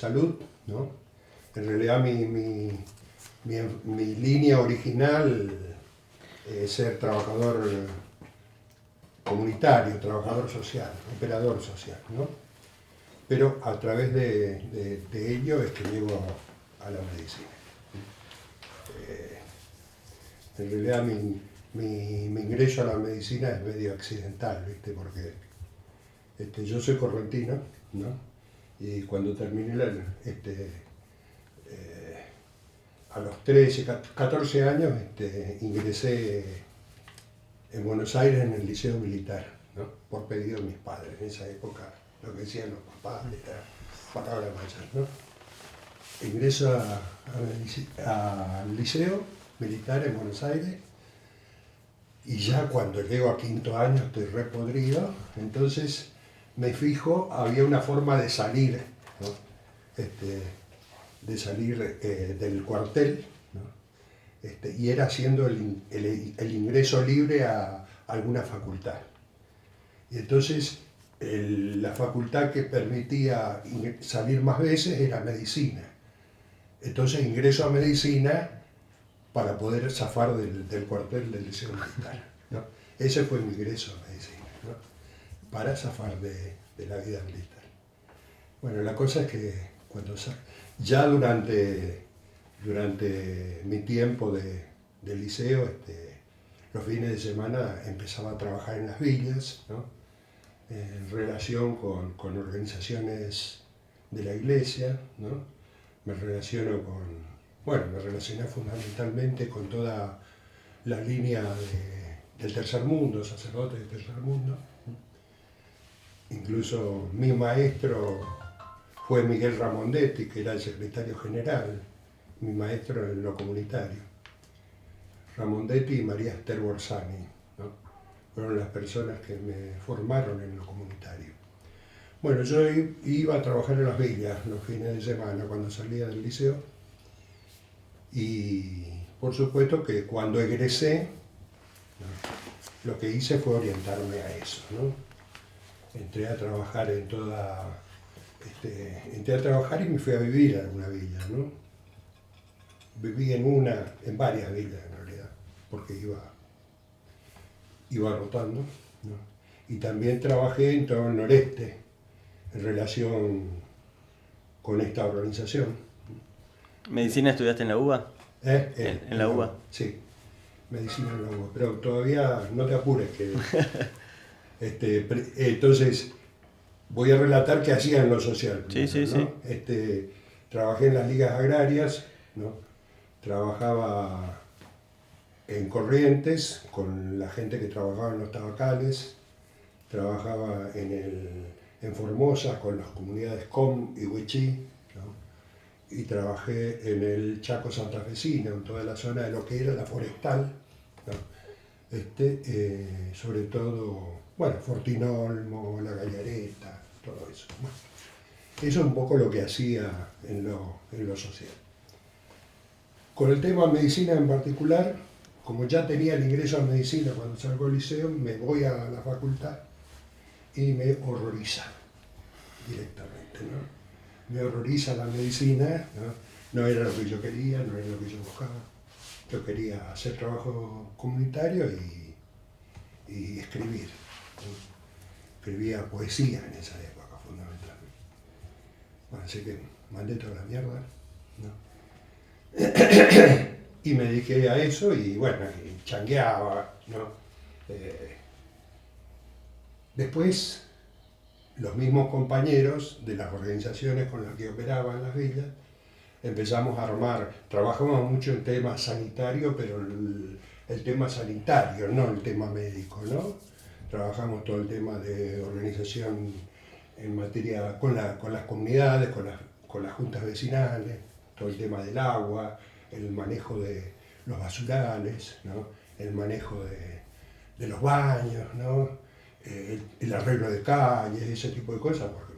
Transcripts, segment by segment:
salud, ¿no? En realidad mi línea original es ser trabajador comunitario, trabajador social, operador social, ¿no? Pero a través de ello es que llego a la medicina. En realidad mi ingreso a la medicina es medio accidental, ¿viste? Porque yo soy correntino, ¿no? Y cuando terminé a los 13, 14 años ingresé en Buenos Aires en el Liceo Militar, ¿no? Por pedido de mis padres. En esa época lo que decían los papás era palabra mayor, ¿no? Ingreso al Liceo Militar en Buenos Aires y ya cuando llego a quinto año estoy repodrido, entonces me fijo, había una forma de salir, ¿no? De salir del cuartel, ¿no? Y era haciendo el ingreso libre a alguna facultad. Y entonces la facultad que permitía salir más veces era medicina. Entonces ingreso a medicina para poder zafar del cuartel del Liceo Militar, ¿no? Ese fue mi ingreso a medicina, ¿no? Para zafar de la vida militar. Bueno, la cosa es que ya durante mi tiempo de liceo, los fines de semana empezaba a trabajar en las villas, ¿no? En relación con organizaciones de la iglesia, ¿no? Me relacioné fundamentalmente con toda la línea del tercer mundo, sacerdotes del tercer mundo. Incluso mi maestro fue Miguel Ramondetti, que era el secretario general, mi maestro en lo comunitario. Ramondetti y María Esther Borsani, ¿no? Fueron las personas que me formaron en lo comunitario. Bueno, yo iba a trabajar en las villas los fines de semana cuando salía del liceo y por supuesto que cuando egresé, ¿no? Lo que hice fue orientarme a eso, ¿no? Entré a trabajar entré a trabajar y me fui a vivir a una villa, ¿no? Viví en varias villas en realidad, porque iba rotando, ¿no? Y también trabajé en todo el noreste en relación con esta organización. ¿Medicina estudiaste en la UBA? ¿En la UBA? Sí, medicina en la UBA, pero todavía no te apures que... entonces, voy a relatar qué hacía en lo social. Sí, sí, ¿no? sí. Trabajé en las ligas agrarias, ¿no? Trabajaba en Corrientes con la gente que trabajaba en los tabacales, trabajaba en Formosa con las comunidades Com y Huichí, ¿no? Y trabajé en el Chaco santafesino, en toda la zona de lo que era la forestal, ¿no? Sobre todo, bueno, Fortinolmo, La Gallareta, todo eso. Bueno, eso es un poco lo que hacía en lo social. Con el tema medicina en particular, como ya tenía el ingreso a medicina cuando salgo del liceo, me voy a la facultad y me horroriza directamente, ¿no? Me horroriza la medicina, ¿no? No era lo que yo quería, no era lo que yo buscaba. Yo quería hacer trabajo comunitario y escribir, ¿no? Escribía poesía en esa época, fundamentalmente. Bueno, así que mandé toda la mierda, ¿no? Y me dediqué a eso y bueno, y changueaba, ¿no? Después, los mismos compañeros de las organizaciones con las que operaba en las villas, empezamos a armar, trabajamos mucho en temas sanitarios, pero el tema sanitario, no el tema médico, ¿no? Trabajamos todo el tema de organización en materia con las comunidades, con las juntas vecinales, todo el tema del agua, el manejo de los basurales, ¿no? El manejo de los baños, ¿no? El arreglo de calles, ese tipo de cosas, porque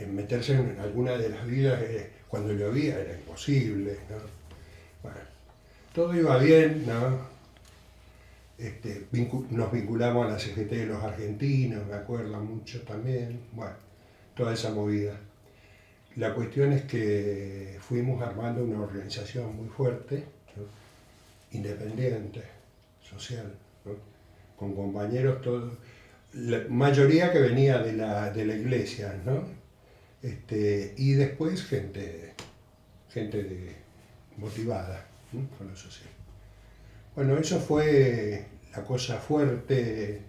meterse en alguna de las vidas cuando llovía era imposible, ¿no? Bueno, todo iba bien, ¿no? Nos vinculamos a la CGT de los argentinos, me acuerdo mucho también, bueno, toda esa movida. La cuestión es que fuimos armando una organización muy fuerte, ¿no? Independiente, social, ¿no? Con compañeros todos, la mayoría que venía de la iglesia, ¿no? Y después gente motivada, ¿no? Con lo social. Bueno, eso fue la cosa fuerte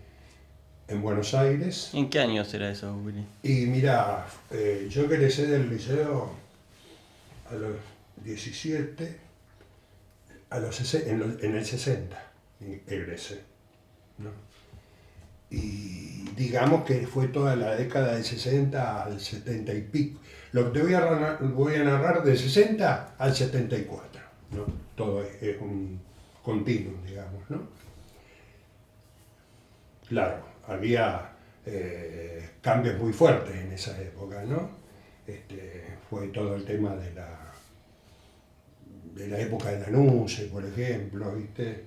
en Buenos Aires. ¿En qué años era eso, Willy? Y mira, yo egresé del liceo a los 17, en el 60 egresé, ¿no? Y digamos que fue toda la década del 60 al 70 y pico. Lo que te voy a narrar del 60 al 74, ¿no? Todo es un continuo, digamos, ¿no? Claro, había cambios muy fuertes en esa época, ¿no? Fue todo el tema de la época de Lanús, por ejemplo, ¿viste?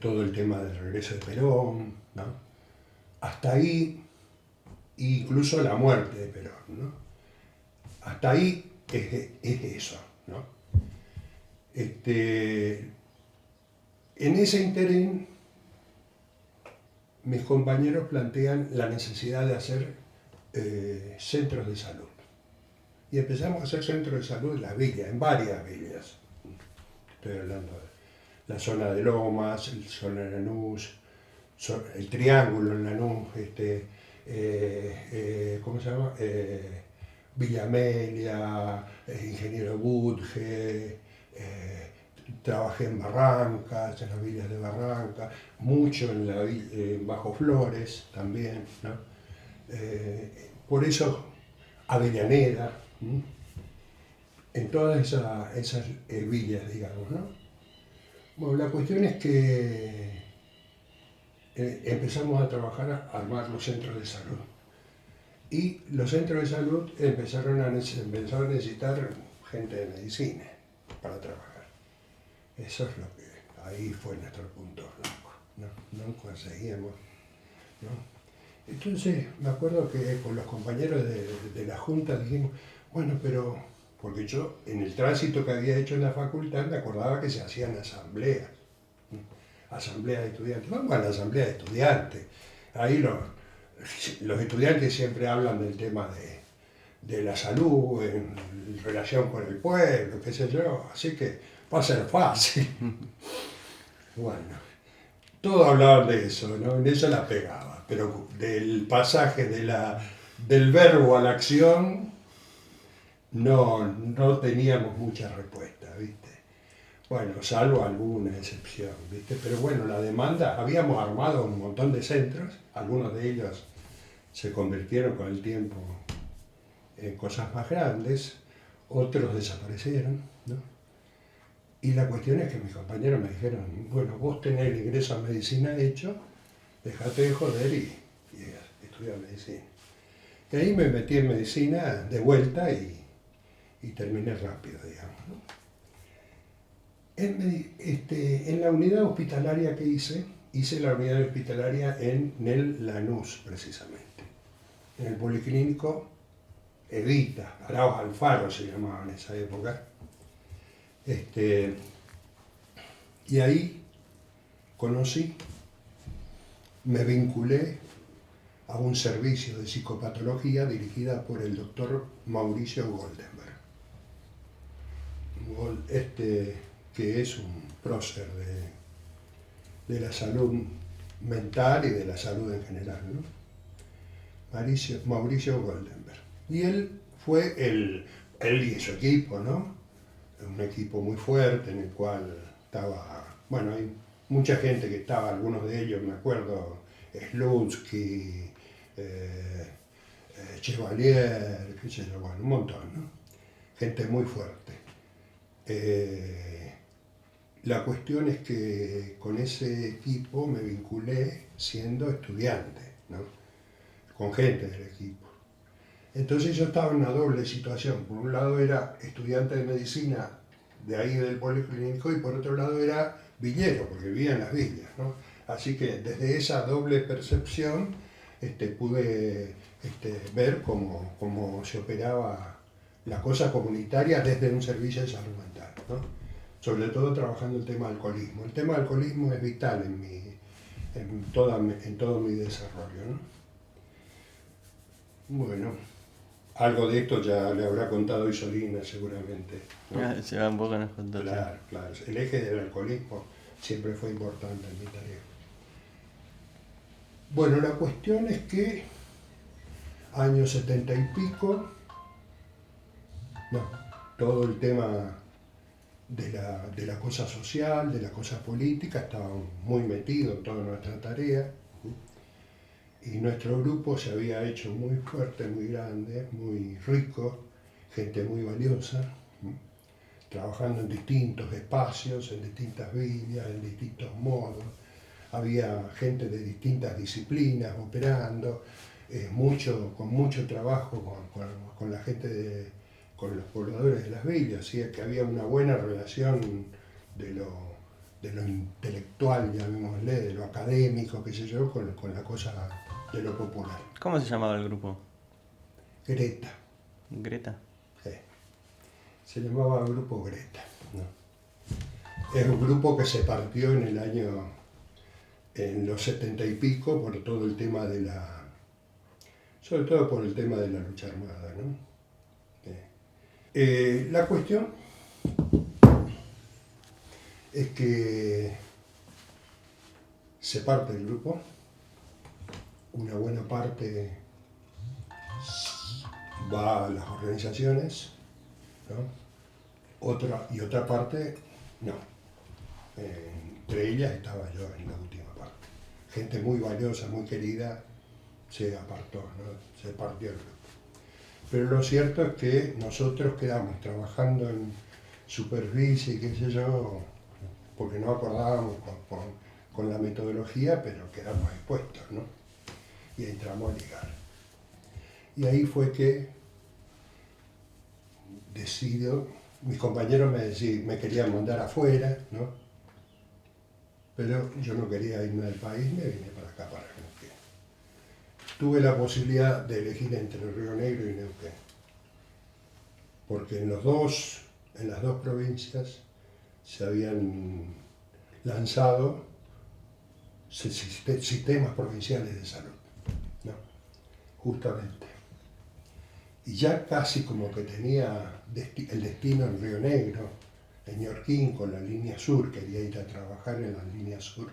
Todo el tema del regreso de Perón, ¿no? Hasta ahí, incluso la muerte de Perón, ¿no? Hasta ahí es eso, ¿no? En ese interín, mis compañeros plantean la necesidad de hacer centros de salud. Y empezamos a hacer centros de salud en las villas, en varias villas. Estoy hablando de la zona de Lomas, la zona de Lanús, el Triángulo en Lanús, ¿cómo se llama? Villa Amelia, Ingeniero Budge, trabajé en Barrancas, en las villas de Barrancas, mucho en Bajo Flores también, ¿no? Por eso Avellaneda, ¿no? En todas esas villas, digamos, ¿no? Bueno, la cuestión es que empezamos a trabajar, a armar los centros de salud. Y los centros de salud empezaron a necesitar gente de medicina para trabajar. Eso es lo que, ahí fue nuestro punto blanco, ¿no? No conseguíamos, ¿no? Entonces me acuerdo que con los compañeros de la junta dijimos, bueno, pero, porque yo en el tránsito que había hecho en la facultad me acordaba que se hacían asambleas, ¿no? Asambleas de estudiantes, vamos a la asamblea de estudiantes, ahí los estudiantes siempre hablan del tema de la salud en relación con el pueblo, qué sé yo, así que va a ser fácil. Bueno, todos hablaban de eso, ¿no? En eso la pegaba, pero del pasaje del verbo a la acción no teníamos mucha respuesta, ¿viste? Bueno, salvo alguna excepción, ¿viste? Pero bueno, la demanda, habíamos armado un montón de centros, algunos de ellos se convirtieron con el tiempo en cosas más grandes, otros desaparecieron, ¿no? Y la cuestión es que mis compañeros me dijeron, bueno, vos tenés el ingreso a medicina hecho, dejate de joder y estudiar medicina. Y ahí me metí en medicina de vuelta y terminé rápido, digamos, ¿no? En la unidad hospitalaria que hice la unidad hospitalaria en el Lanús, precisamente. En el policlínico Evita, Arauz Alfaro se llamaba en esa época. Y ahí me vinculé a un servicio de psicopatología dirigida por el doctor Mauricio Goldenberg. Que es un prócer de la salud mental y de la salud en general, ¿no? Mauricio Goldenberg. Y él fue él y su equipo, ¿no? Un equipo muy fuerte en el cual estaba, bueno, hay mucha gente que estaba, algunos de ellos, me acuerdo, Slutsky, Chevalier, qué sé yo, bueno, un montón, ¿no? Gente muy fuerte. La cuestión es que con ese equipo me vinculé siendo estudiante, ¿no? Con gente del equipo. Entonces yo estaba en una doble situación. Por un lado era estudiante de medicina de ahí del policlínico y por otro lado era villero, porque vivía en las villas, ¿no? Así que desde esa doble percepción pude ver cómo se operaba la cosa comunitaria desde un servicio de salud mental, ¿no? Sobre todo trabajando el tema del alcoholismo. El tema del alcoholismo es vital en todo mi desarrollo, ¿no? Bueno, algo de esto ya le habrá contado Isolina seguramente, ¿no? Se va un poco nos contó. Claro, claro. El eje del alcoholismo siempre fue importante en mi tarea. Bueno, la cuestión es que años 70 y pico, no, todo el tema de la cosa social, de la cosa política, estaba muy metido en toda nuestra tarea. Y nuestro grupo se había hecho muy fuerte, muy grande, muy rico, gente muy valiosa, trabajando en distintos espacios, en distintas villas, en distintos modos. Había gente de distintas disciplinas operando, con mucho trabajo con la gente, con los pobladores de las villas, ¿sí? Que había una buena relación de lo intelectual, llamémosle, de lo académico, qué sé yo, con la cosa de lo popular. ¿Cómo se llamaba el grupo? Greta. ¿Greta? Sí. Se llamaba Grupo Greta, ¿no? Es un grupo que se partió en los 70 y pico por todo el tema sobre todo por el tema de la lucha armada, ¿no? La cuestión es que se parte el grupo, una buena parte va a las organizaciones, ¿no? Otra parte no. Entre ellas estaba yo en la última parte. Gente muy valiosa, muy querida, se apartó, ¿no? Se partió el grupo. Pero lo cierto es que nosotros quedamos trabajando en superficie, qué sé yo, porque no acordábamos con la metodología, pero quedamos expuestos, ¿no? Y entramos a ligar. Y ahí fue que decido, mis compañeros me querían mandar afuera, ¿no? Pero yo no quería irme del país, me vine para acá, para Neuquén. Tuve la posibilidad de elegir entre Río Negro y Neuquén, porque en las dos provincias se habían lanzado sistemas provinciales de salud, ¿no? Justamente. Y ya casi como que tenía el destino en Río Negro, en Ñorquín, con la línea sur, quería ir a trabajar en la línea sur.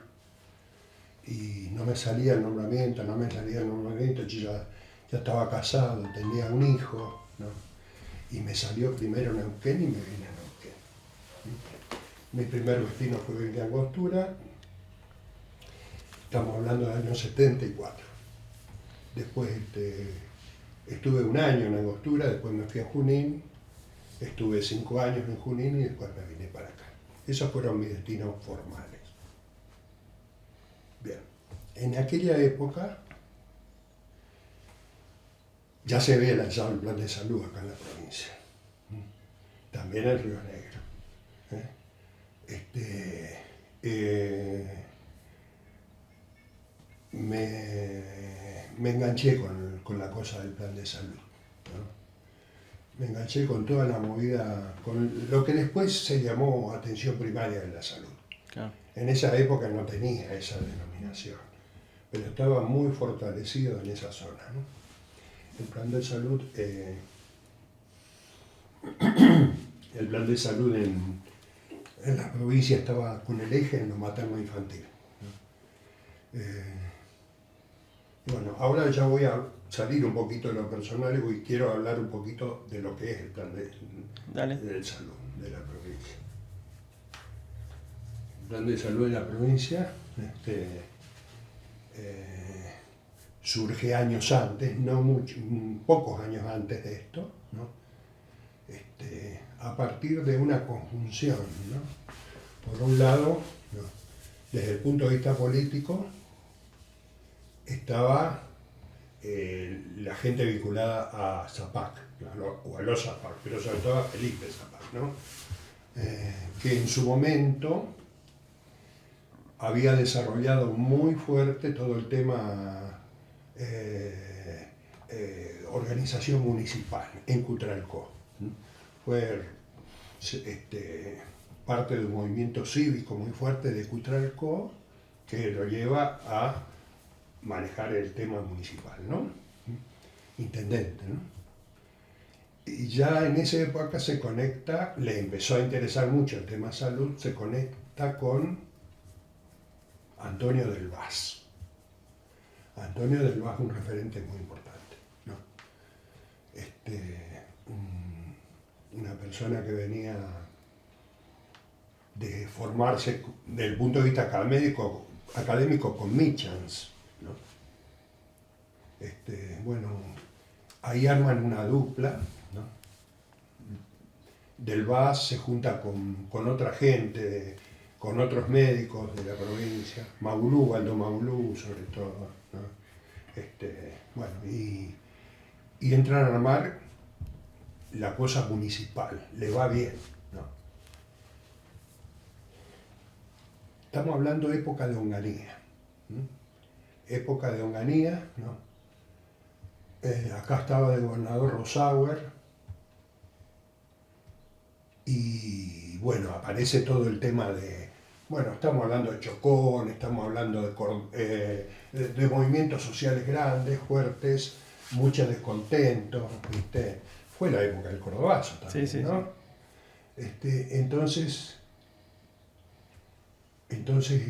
Y no me salía el nombramiento, yo ya estaba casado, tenía un hijo, ¿no? Y me salió primero Neuquén y me vine a Neuquén. Mi primer destino fue Villa Angostura, estamos hablando del año 74. Después estuve un año en Angostura, después me fui a Junín, estuve 5 años en Junín y después me vine para acá. Esos fueron mis destinos formales. Bien, en aquella época ya se había lanzado el plan de salud acá en la provincia, también en Río Negro. Me enganché con la cosa del plan de salud, ¿no? Me enganché con toda la movida, con lo que después se llamó atención primaria de la salud. Claro. En esa época no tenía esa denominación, pero estaba muy fortalecido en esa zona, ¿no? El plan de salud, en la provincia estaba con el eje en lo materno-infantil, ¿no? Bueno, ahora ya voy a salir un poquito de lo personal y quiero hablar un poquito de lo que es el plan de salud de la provincia. El plan de salud de la provincia surge años antes, pocos años antes de esto, ¿no? A partir de una conjunción, ¿no? Por un lado, ¿no? Desde el punto de vista político, estaba la gente vinculada a Zapac, o a los Zapac, pero sobre todo a Felipe Zapac, ¿no? Que en su momento había desarrollado muy fuerte todo el tema organización municipal en Cutralcó, Fue parte de un movimiento cívico muy fuerte de Cutralcó que lo lleva a manejar el tema municipal, ¿no? Intendente, ¿no? Y ya en esa época se conecta, le empezó a interesar mucho el tema salud, se conecta con Antonio del Vaz. Antonio del Vaz es un referente muy importante, ¿no? Una persona que venía de formarse desde el punto de vista académico con Michans, ¿no? Bueno, ahí arman una dupla, ¿no? Del Vaz se junta con otra gente, con otros médicos de la provincia, Maulú, Aldo Maulú sobre todo, ¿no? Bueno, y entran a armar la cosa municipal, le va bien, ¿no? Estamos hablando de época de Onganía, ¿no? Época de Onganía, ¿no? Acá estaba de gobernador Rosauer y bueno, aparece todo el tema de, bueno, estamos hablando de Chocón, estamos hablando de movimientos sociales grandes, fuertes, mucho descontento, ¿viste? Fue la época del Cordobazo también, sí, ¿no? Entonces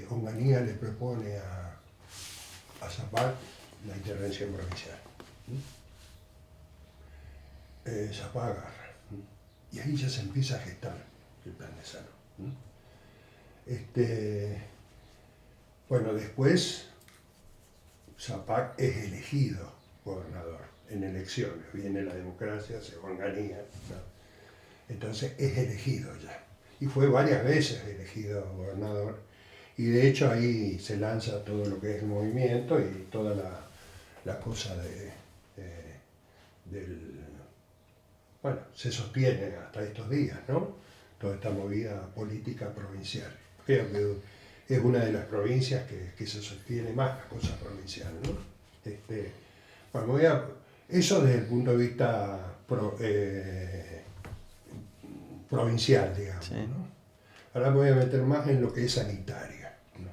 Onganía le propone a Zapac la intervención provincial. Zapac agarra. Y ahí ya se empieza a gestar el plan de salud. Bueno, después Zapac es elegido gobernador en elecciones. Viene la democracia, se Onganía, ¿no? Entonces es elegido ya. Y fue varias veces elegido gobernador. Y de hecho ahí se lanza todo lo que es el movimiento y toda la cosa bueno, se sostiene hasta estos días, ¿no? Toda esta movida política provincial. Creo que es una de las provincias que se sostiene más la cosa provincial, ¿no? Bueno, eso desde el punto de vista provincial, digamos, Sí. ¿no? Ahora me voy a meter más en lo que es sanitaria, ¿no?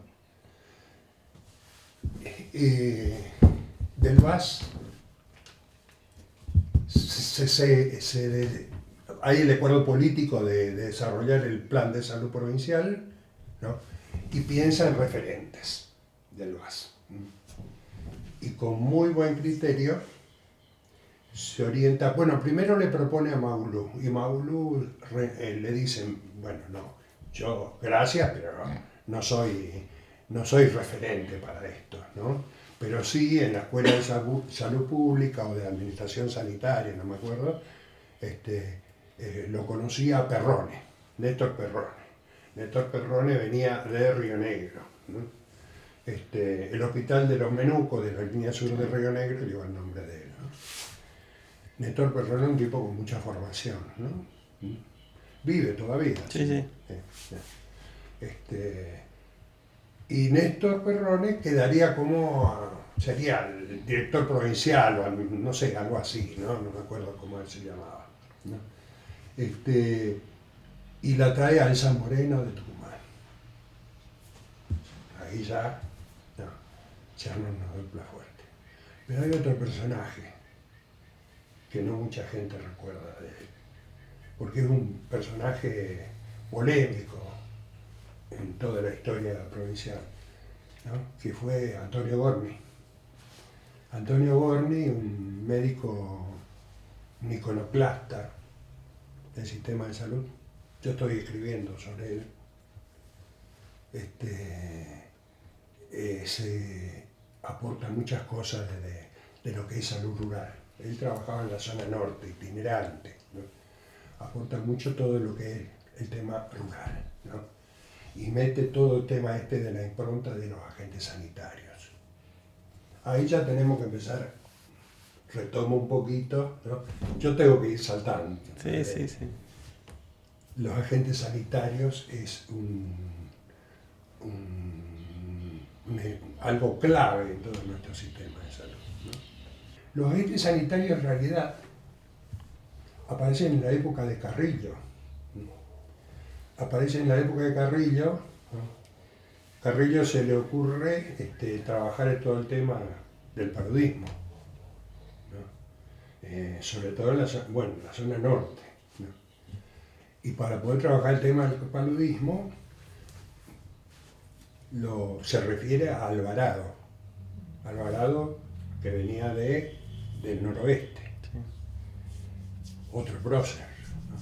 Del Vaz hay el acuerdo político de desarrollar el plan de salud provincial, ¿no? Y piensa en referentes del Vaz. Y con muy buen criterio se orienta, bueno, primero le propone a Maulú, y Maulú le dicen, bueno, no, yo, gracias, pero no soy referente para esto, ¿no? Pero sí en la Escuela de Salud Pública o de Administración Sanitaria, no me acuerdo, lo conocía a Perrone, Néstor Perrone. Néstor Perrone venía de Río Negro, ¿no? El hospital de los Menucos de la línea sur de Río Negro lleva el nombre de él, ¿no? Néstor Perrone es un tipo con mucha formación, ¿no? Vive todavía. Sí. Y Néstor Perrone quedaría sería el director provincial o no sé, algo así, ¿no? No me acuerdo cómo él se llamaba, ¿no? Y la trae a Elsa Moreno de Tucumán. Ahí ya se arma una dupla fuerte. Pero hay otro personaje que no mucha gente recuerda de él, porque es un personaje polémico en toda la historia provincial, ¿no? Que fue Antonio Gorni. Antonio Gorni, un médico, un iconoclasta del sistema de salud. Yo estoy escribiendo sobre él. Se aporta muchas cosas de lo que es salud rural. Él trabajaba en la zona norte, itinerante, ¿no? Aporta mucho todo lo que es el tema rural, ¿no? Y mete todo el tema de la impronta de los agentes sanitarios. Ahí ya tenemos que empezar, retomo un poquito, ¿no? Yo tengo que ir saltando. Sí. Los agentes sanitarios es algo clave en todo nuestro sistema de salud, ¿no? Los agentes sanitarios en realidad aparecen en la época de Carrillo. Aparecen en la época de Carrillo. Carrillo se le ocurre trabajar en todo el tema del paludismo, ¿no? Sobre todo en la zona norte, ¿no? Y para poder trabajar el tema del paludismo, se refiere a Alvarado. Alvarado, que venía del noroeste. Sí. Otro prócer, ¿no?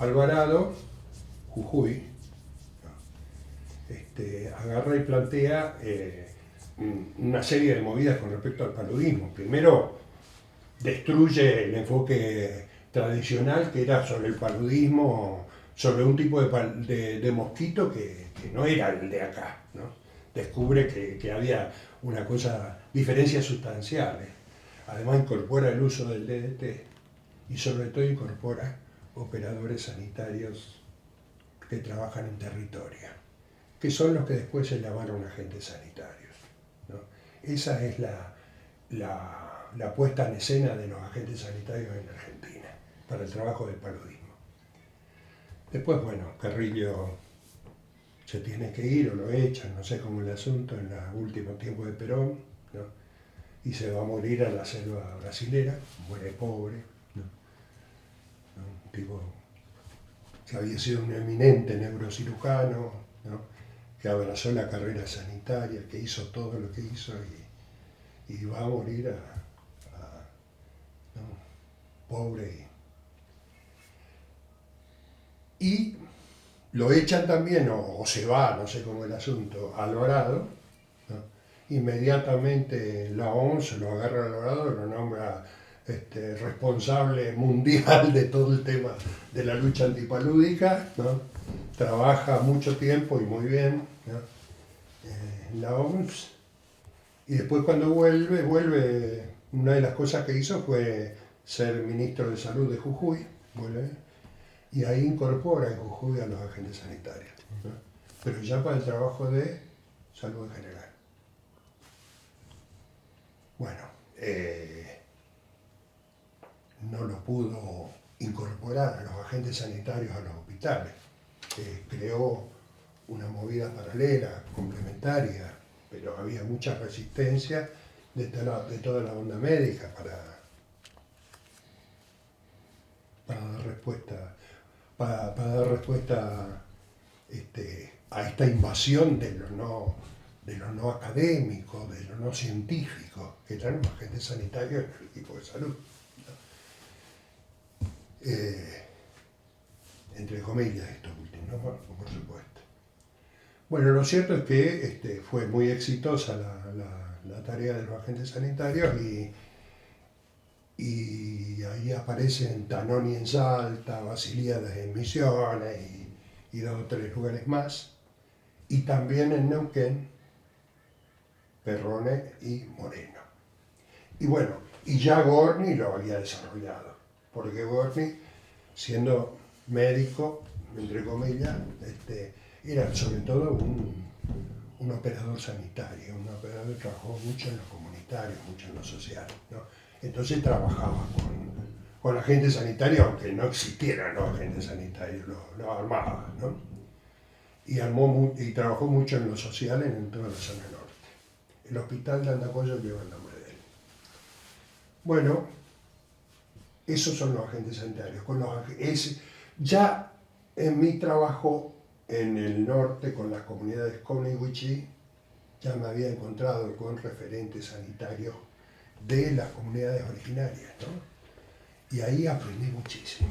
Alvarado, Jujuy, ¿no? Agarra y plantea una serie de movidas con respecto al paludismo. Primero, destruye el enfoque tradicional que era sobre el paludismo, sobre un tipo de mosquito que no era el de acá, ¿no? Descubre que había diferencias sustanciales. Además incorpora el uso del DDT y sobre todo incorpora operadores sanitarios que trabajan en territorio, que son los que después se llamaron agentes sanitarios, ¿no? Esa es la puesta en escena de los agentes sanitarios en Argentina para el trabajo del paludismo. Después, bueno, Carrillo se tiene que ir o lo echan, no sé cómo es el asunto, en los últimos tiempos de Perón, ¿no? Y se va a morir a la selva brasilera, muere pobre, ¿no? Un tipo que había sido un eminente neurocirujano, ¿no? Que abrazó la carrera sanitaria, que hizo todo lo que hizo y va a morir ¿no? Pobre. Y lo echan también, o se va, no sé cómo es el asunto, a Alvarado, ¿no? Inmediatamente la OMS lo agarra a Alvarado y lo nombra responsable mundial de todo el tema de la lucha antipalúdica, ¿no? Trabaja mucho tiempo y muy bien, ¿no? En la OMS, y después cuando vuelve, una de las cosas que hizo fue ser ministro de Salud de Jujuy, y ahí incorpora en Jujuy a los agentes sanitarios, ¿no? Pero ya para el trabajo de salud en general. Bueno, no lo pudo incorporar a los agentes sanitarios a los hospitales. Creó una movida paralela, complementaria, pero había mucha resistencia de toda la onda médica para dar respuesta a esta invasión de lo no académico, de lo no científico, que eran los agentes sanitarios y el equipo de salud, ¿no? Entre comillas esto último, ¿no? Por supuesto. Bueno, lo cierto es que fue muy exitosa la tarea de los agentes sanitarios y ahí aparecen Tanoni en Salta, Basilíadas en Misiones y 2 o 3 lugares más, y también en Neuquén, Perrone y Moreno. Y bueno, y ya Gorni lo había desarrollado, porque Gorni, siendo médico, entre comillas, era sobre todo un operador sanitario, un operador que trabajó mucho en lo comunitario, mucho en lo social, ¿no? Entonces trabajaba con agentes sanitarios, aunque no existieran los agentes sanitarios, los armaba, ¿no? Y trabajó mucho en lo social en toda la zona norte. El hospital de Andacollo lleva el nombre de él. Bueno, esos son los agentes sanitarios. Ya en mi trabajo en el norte con las comunidades Kona y Wichí, ya me había encontrado con referentes sanitarios de las comunidades originarias, ¿no? Y ahí aprendí muchísimo.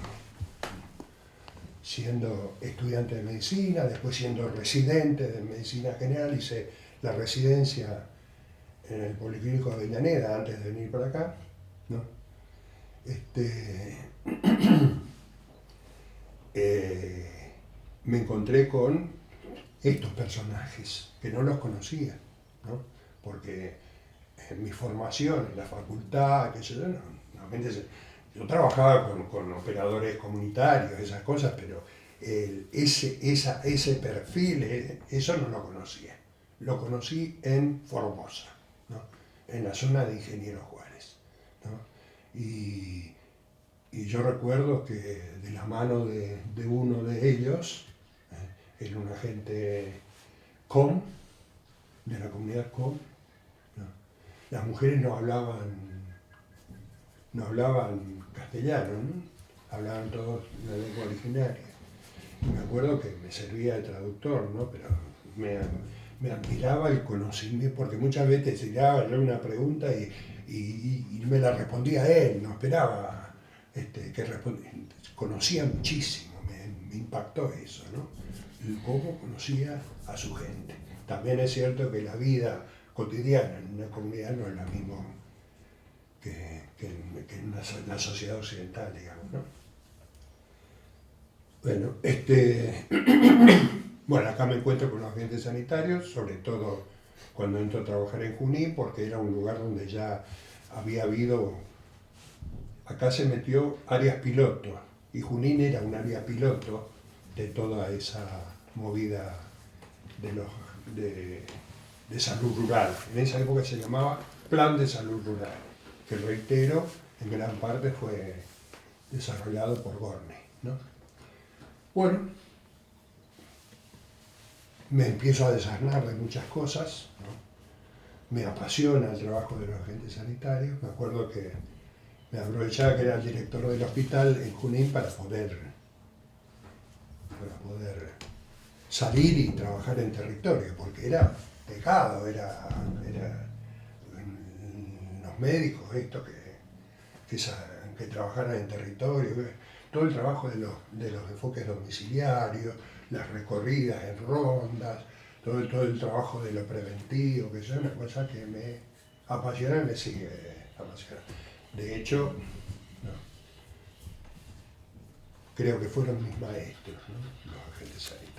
Siendo estudiante de medicina, después siendo residente de medicina general, hice la residencia en el Policlínico de Avellaneda antes de venir para acá, ¿no? Me encontré con estos personajes que no los conocía, ¿no? Porque en mi formación en la facultad, yo trabajaba con operadores comunitarios, esas cosas, pero ese perfil, eso no lo conocía. Lo conocí en Formosa, ¿no? En la zona de Ingeniero Juárez, ¿no? Y Y yo recuerdo que de la mano de uno de ellos, era un agente COM, de la comunidad COM, ¿no? Las mujeres no hablaban castellano, ¿no? Hablaban todos la lengua originaria. Y me acuerdo que me servía de traductor, ¿no? Pero me admiraba el conocimiento, porque muchas veces se daba una pregunta y me la respondía él, no esperaba que respondiera. Conocía muchísimo, me impactó eso, ¿no? Y cómo conocía a su gente. También es cierto que la vida cotidiana en una comunidad no es la misma que en la sociedad occidental, digamos, ¿no? Bueno, bueno, acá me encuentro con los agentes sanitarios, sobre todo cuando entro a trabajar en Junín, porque era un lugar donde ya había habido, acá se metió áreas piloto, y Junín era un área piloto de toda esa movida de salud rural. En esa época se llamaba Plan de Salud Rural, que reitero, en gran parte fue desarrollado por Gorney, ¿no? Bueno, me empiezo a desasnar de muchas cosas, ¿no? Me apasiona el trabajo de los agentes sanitarios. Me acuerdo que me aprovechaba que era el director del hospital en Junín para poder salir y trabajar en territorio, porque era pecado, era los médicos esto que trabajaran en territorio, todo el trabajo de los enfoques domiciliarios, las recorridas en rondas, todo el trabajo de lo preventivo, que es una cosa que me apasiona y me sigue apasionando. De hecho, no, creo que fueron mis maestros, ¿no? Los agentes sanitarios.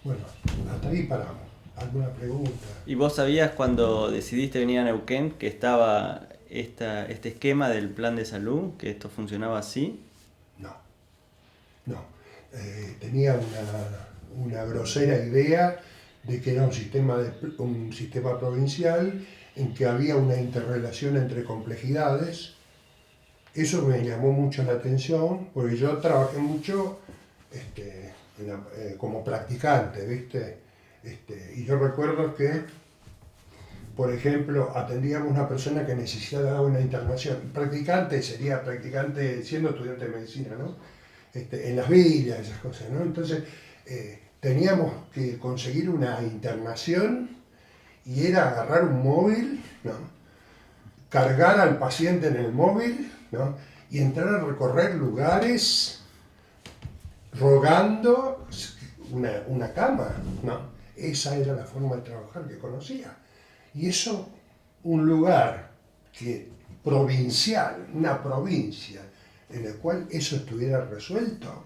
Bueno, hasta ahí paramos. ¿Alguna pregunta? ¿Y vos sabías cuando decidiste venir a Neuquén que estaba este esquema del plan de salud, que esto funcionaba así? No. Tenía una grosera idea de que era un sistema provincial en que había una interrelación entre complejidades. Eso me llamó mucho la atención, porque yo trabajé mucho como practicante, ¿viste? Y yo recuerdo que, por ejemplo, atendíamos a una persona que necesitaba una internación. Practicante sería practicante siendo estudiante de medicina, ¿no? En las villas, esas cosas, ¿no? Entonces, teníamos que conseguir una internación y era agarrar un móvil, ¿no? Cargar al paciente en el móvil, ¿no? Y entrar a recorrer lugares rogando una cama, ¿no? Esa era la forma de trabajar que conocía. Y eso, un lugar provincial, una provincia, en la cual eso estuviera resuelto,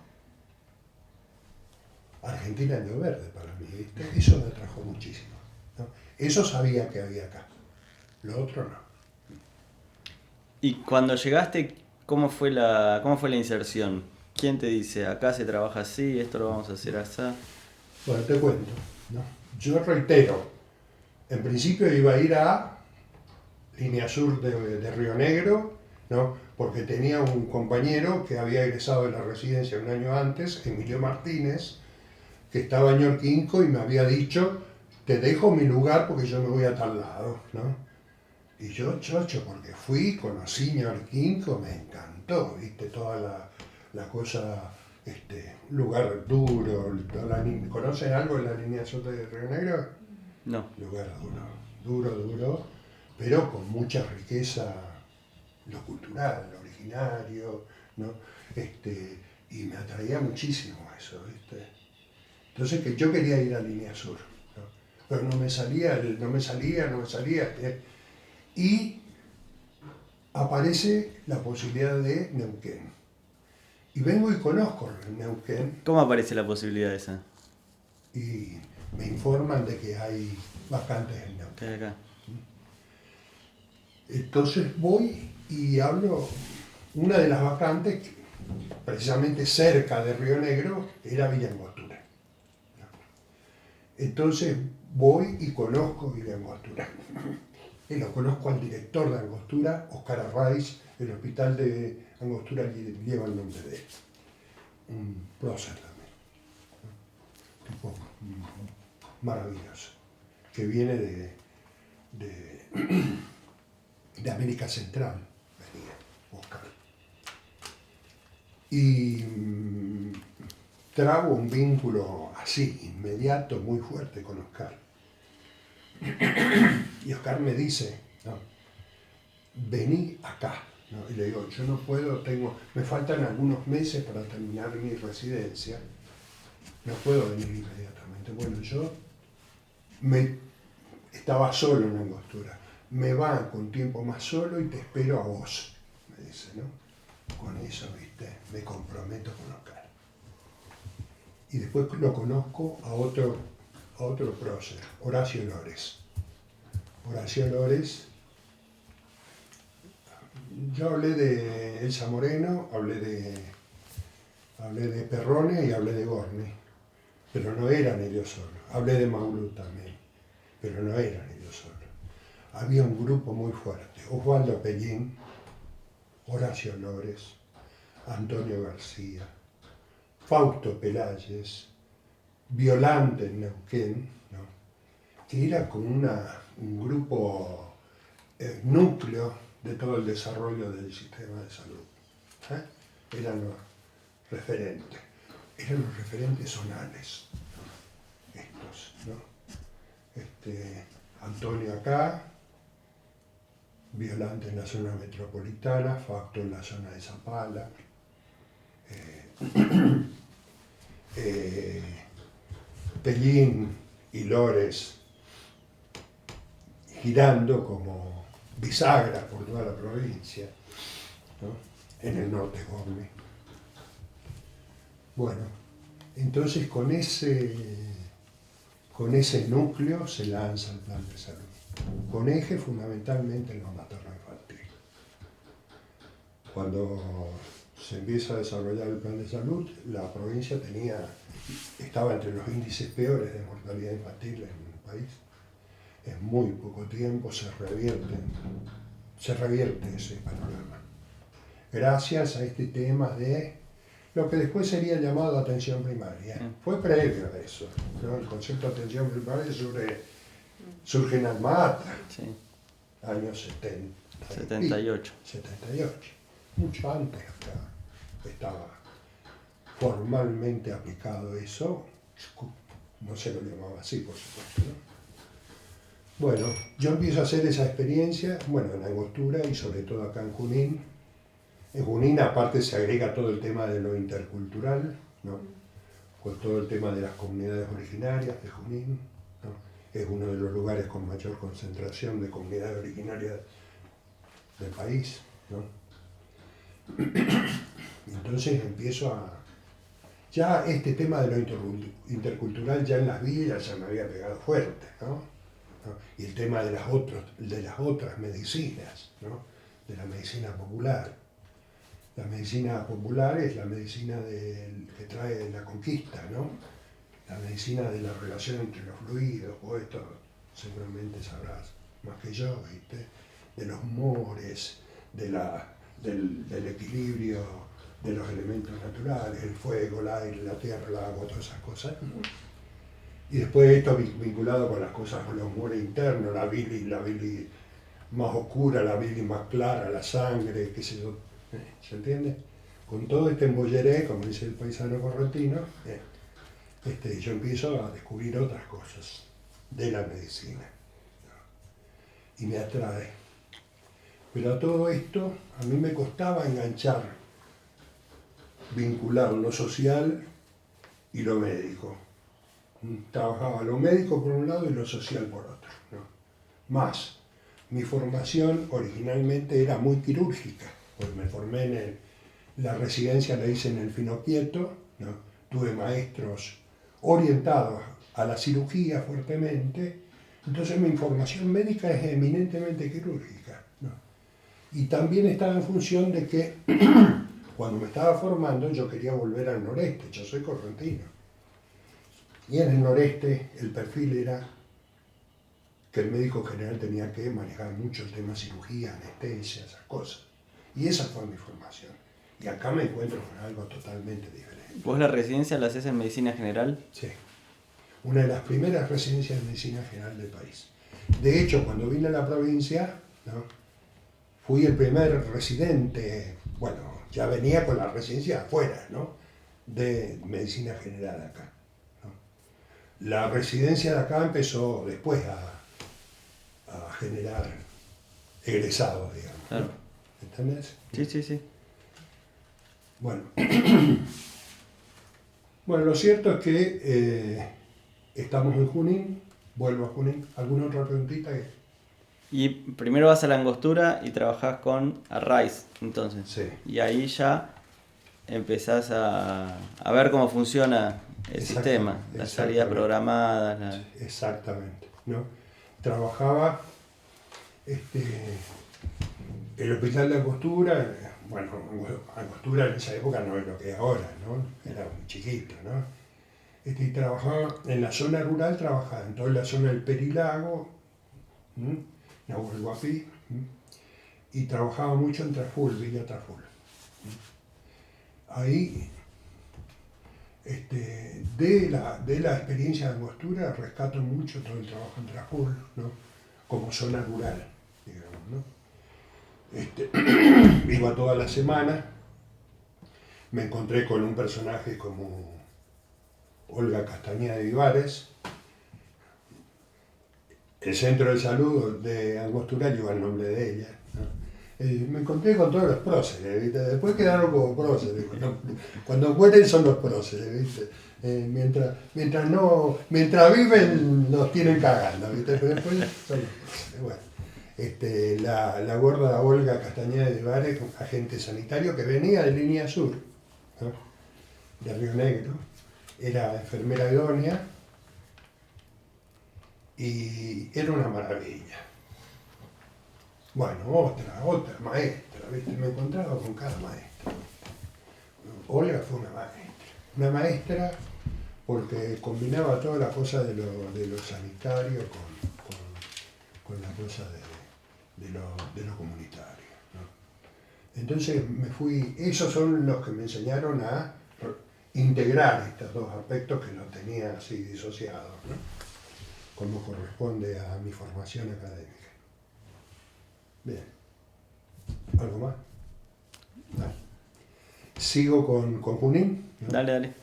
Argentina en lo verde para mí, ¿viste? Eso me atrajo muchísimo, ¿no? Eso sabía que había acá, lo otro no. Y cuando llegaste, ¿cómo fue la inserción? ¿Quién te dice, acá se trabaja así, esto lo vamos a hacer así? Bueno, te cuento, ¿no? Yo reitero, en principio iba a ir a Línea Sur de Río Negro, ¿no? Porque tenía un compañero que había egresado de la residencia un año antes, Emilio Martínez, que estaba en Ñorquinco y me había dicho, te dejo mi lugar porque yo me voy a tal lado, ¿no? Y yo, chocho, porque fui, conocí Ñorquinco, me encantó, ¿viste? Toda la cosa, lugar duro, ¿conocen algo de la Línea Sur de Río Negro? No. Lugar duro, pero con mucha riqueza, lo cultural, lo originario, ¿no? Y me atraía muchísimo eso, ¿viste? Entonces que yo quería ir a Línea Sur, ¿no? Pero no me salía. Y aparece la posibilidad de Neuquén. Y vengo y conozco Neuquén. ¿Cómo aparece la posibilidad esa? Y me informan de que hay vacantes en Neuquén. ¿Qué hay acá? Entonces voy y hablo, una de las vacantes, precisamente cerca de Río Negro, era Villa Angostura. Entonces voy y conozco Villa Angostura. Y lo conozco al director de Angostura, Oscar Arraiz, el hospital de Angostura lleva el nombre de él, un prócer también, ¿no? Tipo maravilloso, que viene de América Central, venía Oscar. Y trabo un vínculo así, inmediato, muy fuerte con Oscar. Y Oscar me dice, ¿no? Vení acá. ¿No? Y le digo, yo no puedo, me faltan algunos meses para terminar mi residencia, no puedo venir inmediatamente. Bueno, yo estaba solo en Angostura, me banco un tiempo más solo y te espero a vos, me dice, ¿no? Con eso, viste, me comprometo con Oscar. Y después lo conozco a otro prócer, Horacio Lores. Horacio Lores, yo hablé de Elsa Moreno, hablé de Perrone y hablé de Gorni, pero no eran ellos solos. Hablé de Maulú también, pero no eran ellos solos. Había un grupo muy fuerte, Osvaldo Pellín, Horacio Lores, Antonio García, Fausto Peláez, Violante en Neuquén, ¿no? Que era como un grupo núcleo de todo el desarrollo del sistema de salud. Eran los referentes zonales, ¿no? Estos, ¿no? Antonio acá, Violante en la zona metropolitana, Fausto en la zona de Zapala, Pellín y Lores girando como bisagra por toda la provincia, ¿no? En el norte de Gorni. Bueno, entonces con ese núcleo se lanza el plan de salud, con eje fundamentalmente en lo materno-infantil. Cuando se empieza a desarrollar el plan de salud, la provincia estaba entre los índices peores de mortalidad infantil en el país. En muy poco tiempo se revierte ese panorama. Gracias a este tema de lo que después sería llamado atención primaria. Fue previo a eso, ¿no? El concepto de atención primaria surge en Alma-Ata, Sí. años 78. 78. Mucho antes acá estaba formalmente aplicado eso, no se lo llamaba así, por supuesto, ¿no? Bueno, yo empiezo a hacer esa experiencia, en Angostura y sobre todo acá en Junín. En Junín aparte se agrega todo el tema de lo intercultural, ¿no? Con todo el tema de las comunidades originarias de Junín, ¿no? Es uno de los lugares con mayor concentración de comunidades originarias del país, ¿no? Entonces ya este tema de lo intercultural ya en las villas ya me había pegado fuerte, ¿no? Y el tema de las otras medicinas, ¿no? De la medicina popular. La medicina popular es la medicina que trae la conquista, ¿no? La medicina de la relación entre los fluidos, vos esto seguramente sabrás más que yo, ¿viste? De los humores, del equilibrio de los elementos naturales, el fuego, el aire, la tierra, el agua, todas esas cosas. Y después esto vinculado con las cosas, con los humores internos, la bilis más oscura, la bilis más clara, la sangre, qué sé yo. ¿Se entiende? Con todo este embolleré, como dice el paisano correntino, yo empiezo a descubrir otras cosas de la medicina, ¿no? Y me atrae. Pero a todo esto, a mí me costaba vincular lo social y lo médico. Trabajaba lo médico por un lado y lo social por otro, ¿no? Más, mi formación originalmente era muy quirúrgica, pues me formé la residencia la hice en el Finoquieto, ¿no? Tuve maestros orientados a la cirugía fuertemente, entonces mi formación médica es eminentemente quirúrgica, ¿no? Y también estaba en función de que cuando me estaba formando yo quería volver al noreste, yo soy correntino. Y en el noreste el perfil era que el médico general tenía que manejar mucho el tema cirugía, anestesia, esas cosas. Y esa fue mi formación. Y acá me encuentro con algo totalmente diferente. ¿Vos la residencia la haces en medicina general? Sí, una de las primeras residencias de medicina general del país. De hecho, cuando vine a la provincia, ¿no? Fui el primer residente, bueno, ya venía con la residencia afuera, ¿no? De medicina general acá, ¿no? La residencia de acá empezó después a generar egresados, digamos. Claro. ¿no? ¿Entendés? Sí, sí, sí. Bueno, bueno, lo cierto es que estamos en Junín, vuelvo a Junín. ¿Alguna otra preguntita? Y primero vas a la Angostura y trabajás con Arraiz, entonces. Sí. Y ahí ya empezás a ver cómo funciona el sistema, las salidas programadas. Exactamente, ¿no? Trabajaba el hospital de Angostura, bueno, Angostura en esa época no es lo que es ahora, ¿no? Era muy chiquito, ¿no? Y trabajaba en la zona rural, trabajaba en toda la zona del Perilago, Nahuel Huapi, y trabajaba mucho en Traful, Villa Traful. Ahí, de la experiencia de Angostura, rescato mucho todo el trabajo en Traful, ¿no? Como zona rural, digamos, ¿no? Iba toda la semana, me encontré con un personaje como Olga Castañeda de Vivares. El centro de salud de Angostura lleva el nombre de ella, ¿no? Me encontré con todos los próceres, ¿viste? Después quedaron como próceres. Cuando mueren son los próceres, ¿viste? Mientras viven nos tienen cagando, ¿viste? Pero después son los próceres. Bueno, la gorda Olga Castañeda de Vivares, agente sanitario que venía de Línea Sur, ¿no? De Río Negro, era enfermera idónea y era una maravilla. Bueno, otra maestra, ¿viste? Me encontraba con cada maestra. Olga fue una maestra porque combinaba toda la cosa de lo sanitario con la cosa de lo comunitario, ¿no? Entonces esos son los que me enseñaron a integrar estos dos aspectos que no tenía así disociados, ¿no? Como corresponde a mi formación académica. Bien. ¿Algo más? Dale. Sigo con Junín, ¿no? Dale.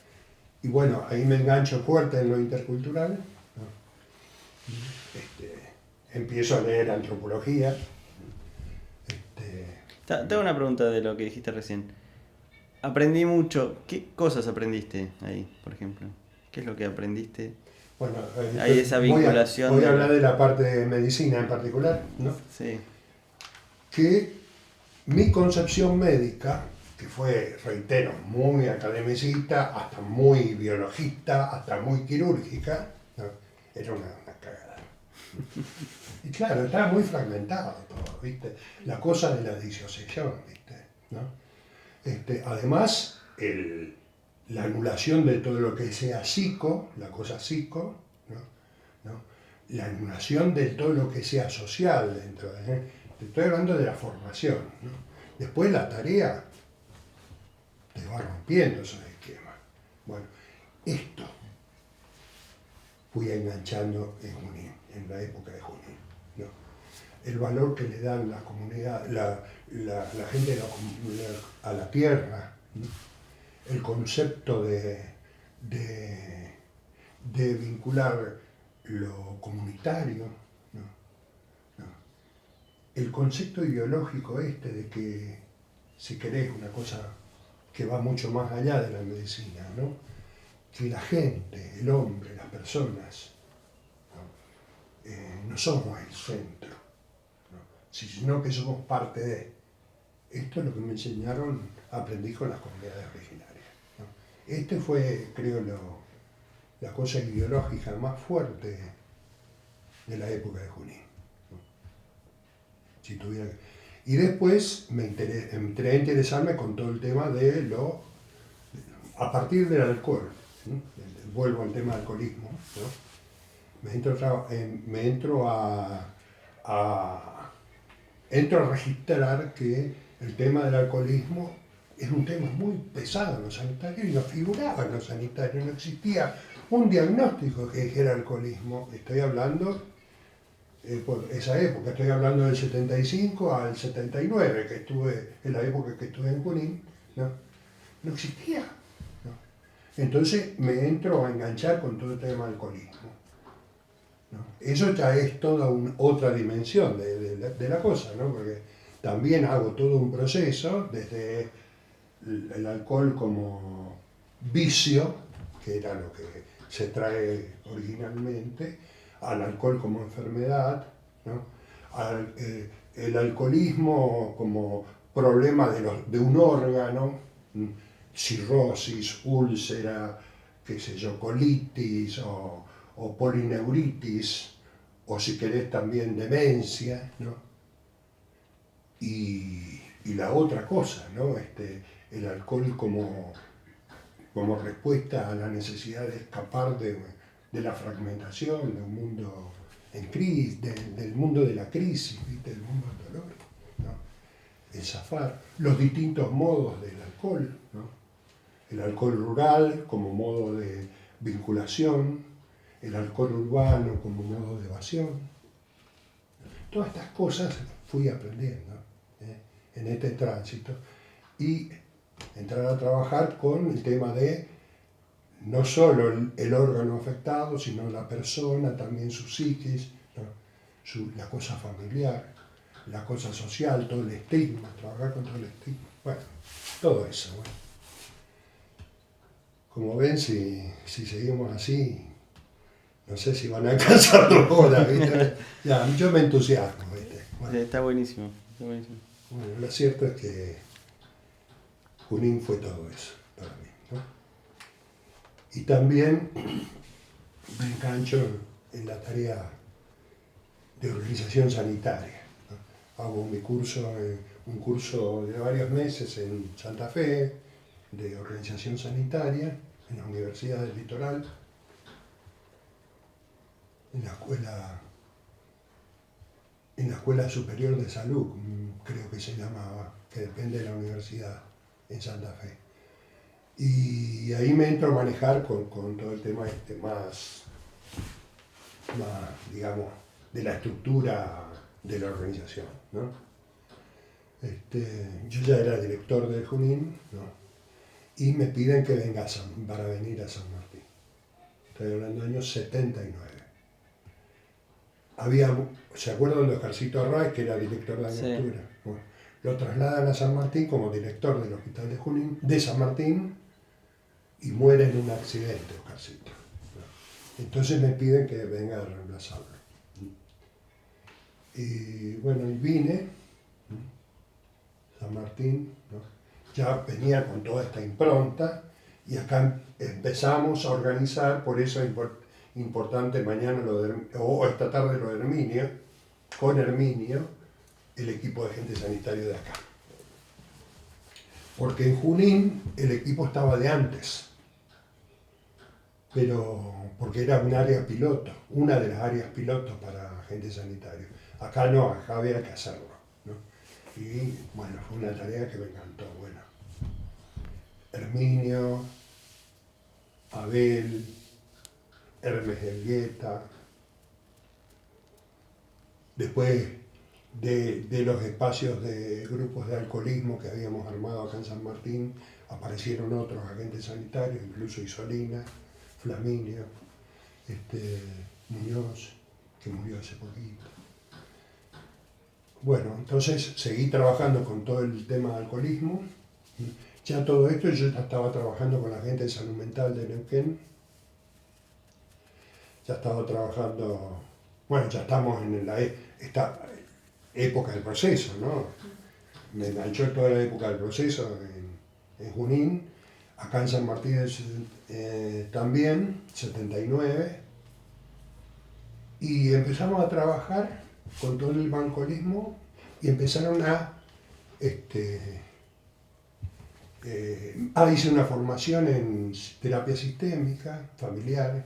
Y bueno, ahí me engancho fuerte en lo intercultural, ¿no? Empiezo a leer antropología. Te hago una pregunta de lo que dijiste recién. Aprendí mucho. ¿Qué cosas aprendiste ahí, por ejemplo? ¿Qué es lo que aprendiste? Bueno, hay esa vinculación. Voy a hablar de la parte de medicina en particular, ¿no? Sí. Que mi concepción médica, que fue, reitero, muy academicista, hasta muy biologista, hasta muy quirúrgica, ¿no? Era una cagada. Y claro, estaba muy fragmentado todo, ¿viste? La cosa de la disociación, ¿viste? ¿No? Además, la anulación de todo lo que sea psico, la cosa psico, ¿no? La anulación de todo lo que sea social dentro de... Te estoy hablando de la formación, ¿no? Después la tarea te va rompiendo esos esquemas. Bueno, esto fui enganchando en Junín, en la época de Junín, ¿no? El valor que le dan la comunidad, la gente a la tierra, ¿no? El concepto de vincular lo comunitario, ¿no? El concepto ideológico de que, si querés, una cosa que va mucho más allá de la medicina, ¿no? Que la gente, el hombre, las personas, no somos el centro, ¿no? Sino que somos parte de. Esto es lo que me enseñaron, aprendí con las comunidades originarias, ¿no? Fue, creo, la cosa ideológica más fuerte de la época de Junín. Si tuviera que... Y después entré a interesarme con todo el tema a partir del alcohol, ¿no? Vuelvo al tema del alcoholismo, ¿no? Entro a registrar que el tema del alcoholismo era un tema muy pesado en los sanitarios y no figuraba en los sanitarios, no existía un diagnóstico que dijera alcoholismo. Estoy hablando por esa época, estoy hablando del 75 al 79, que estuve, en la época que estuve en Junín, ¿no? No existía. ¿No? Entonces me entro a enganchar con todo el tema del alcoholismo. ¿No? Eso ya es toda otra dimensión de la cosa, ¿no? Porque también hago todo un proceso desde el alcohol como vicio, que era lo que se trae originalmente, al alcohol como enfermedad, ¿no? El alcoholismo como problema de un órgano, cirrosis, úlcera, qué sé yo, colitis o polineuritis, o si querés también demencia, ¿no? Y la otra cosa, ¿no? El alcohol como respuesta a la necesidad de escapar de la fragmentación, de un mundo en crisis, del mundo de la crisis, ¿viste? Del mundo del dolor, ¿no? El zafar, los distintos modos del alcohol, ¿no? El alcohol rural como modo de vinculación, el alcohol urbano como modo de evasión. Todas estas cosas fui aprendiendo en este tránsito y entrar a trabajar con el tema de no solo el órgano afectado, sino la persona, también su psiquis, ¿no? La cosa familiar, la cosa social, todo el estigma, trabajar contra el estigma. Bueno, todo eso. Bueno. Como ven, si seguimos así, no sé si van a alcanzar 2 horas, ¿viste? Ya, yo me entusiasmo, ¿viste? Bueno. Está buenísimo, está buenísimo. Bueno, lo cierto es que Junín fue todo eso para mí, ¿no? Y también me engancho en la tarea de organización sanitaria, ¿no? Hago un curso de varios meses en Santa Fe de organización sanitaria en la Universidad del Litoral, en la Escuela Superior de Salud, creo que se llamaba, que depende de la universidad en Santa Fe. Y ahí me entro a manejar con todo el tema más, digamos, de la estructura de la organización, ¿no? Yo ya era director de Junín, ¿no? Y me piden que venga para venir a San Martín. Estoy hablando de años 79. ¿Se acuerdan de Oscarcito Arraez, que era director de Angostura? Sí. Bueno, lo trasladan a San Martín como director del Hospital de Junín, de San Martín, y muere en un accidente Oscarcito. Entonces me piden que venga a reemplazarlo. Y bueno, y vine, San Martín, ¿no? Ya venía con toda esta impronta, y acá empezamos a organizar, por eso es importante mañana o esta tarde lo de Herminio, con Herminio, el equipo de agente sanitario de acá. Porque en Junín el equipo estaba de antes, pero porque era un área piloto, una de las áreas pilotos para agente sanitario. Acá no, acá había que hacerlo, ¿no? Y bueno, fue una tarea que me encantó. Bueno, Herminio, Abel, Hermes Elgueta, después de los espacios de grupos de alcoholismo que habíamos armado acá en San Martín, aparecieron otros agentes sanitarios, incluso Isolina, Flaminio, Muñoz, que murió hace poquito. Bueno, entonces seguí trabajando con todo el tema de alcoholismo. Ya todo esto, yo ya estaba trabajando con la gente de salud mental de Neuquén. Ya estaba trabajando, bueno, ya estamos en esta época del proceso, ¿no? Me enganchó toda la época del proceso en Junín, acá en San Martín también, 79, y empezamos a trabajar con todo el alcoholismo y empezaron hice una formación en terapia sistémica, familiar,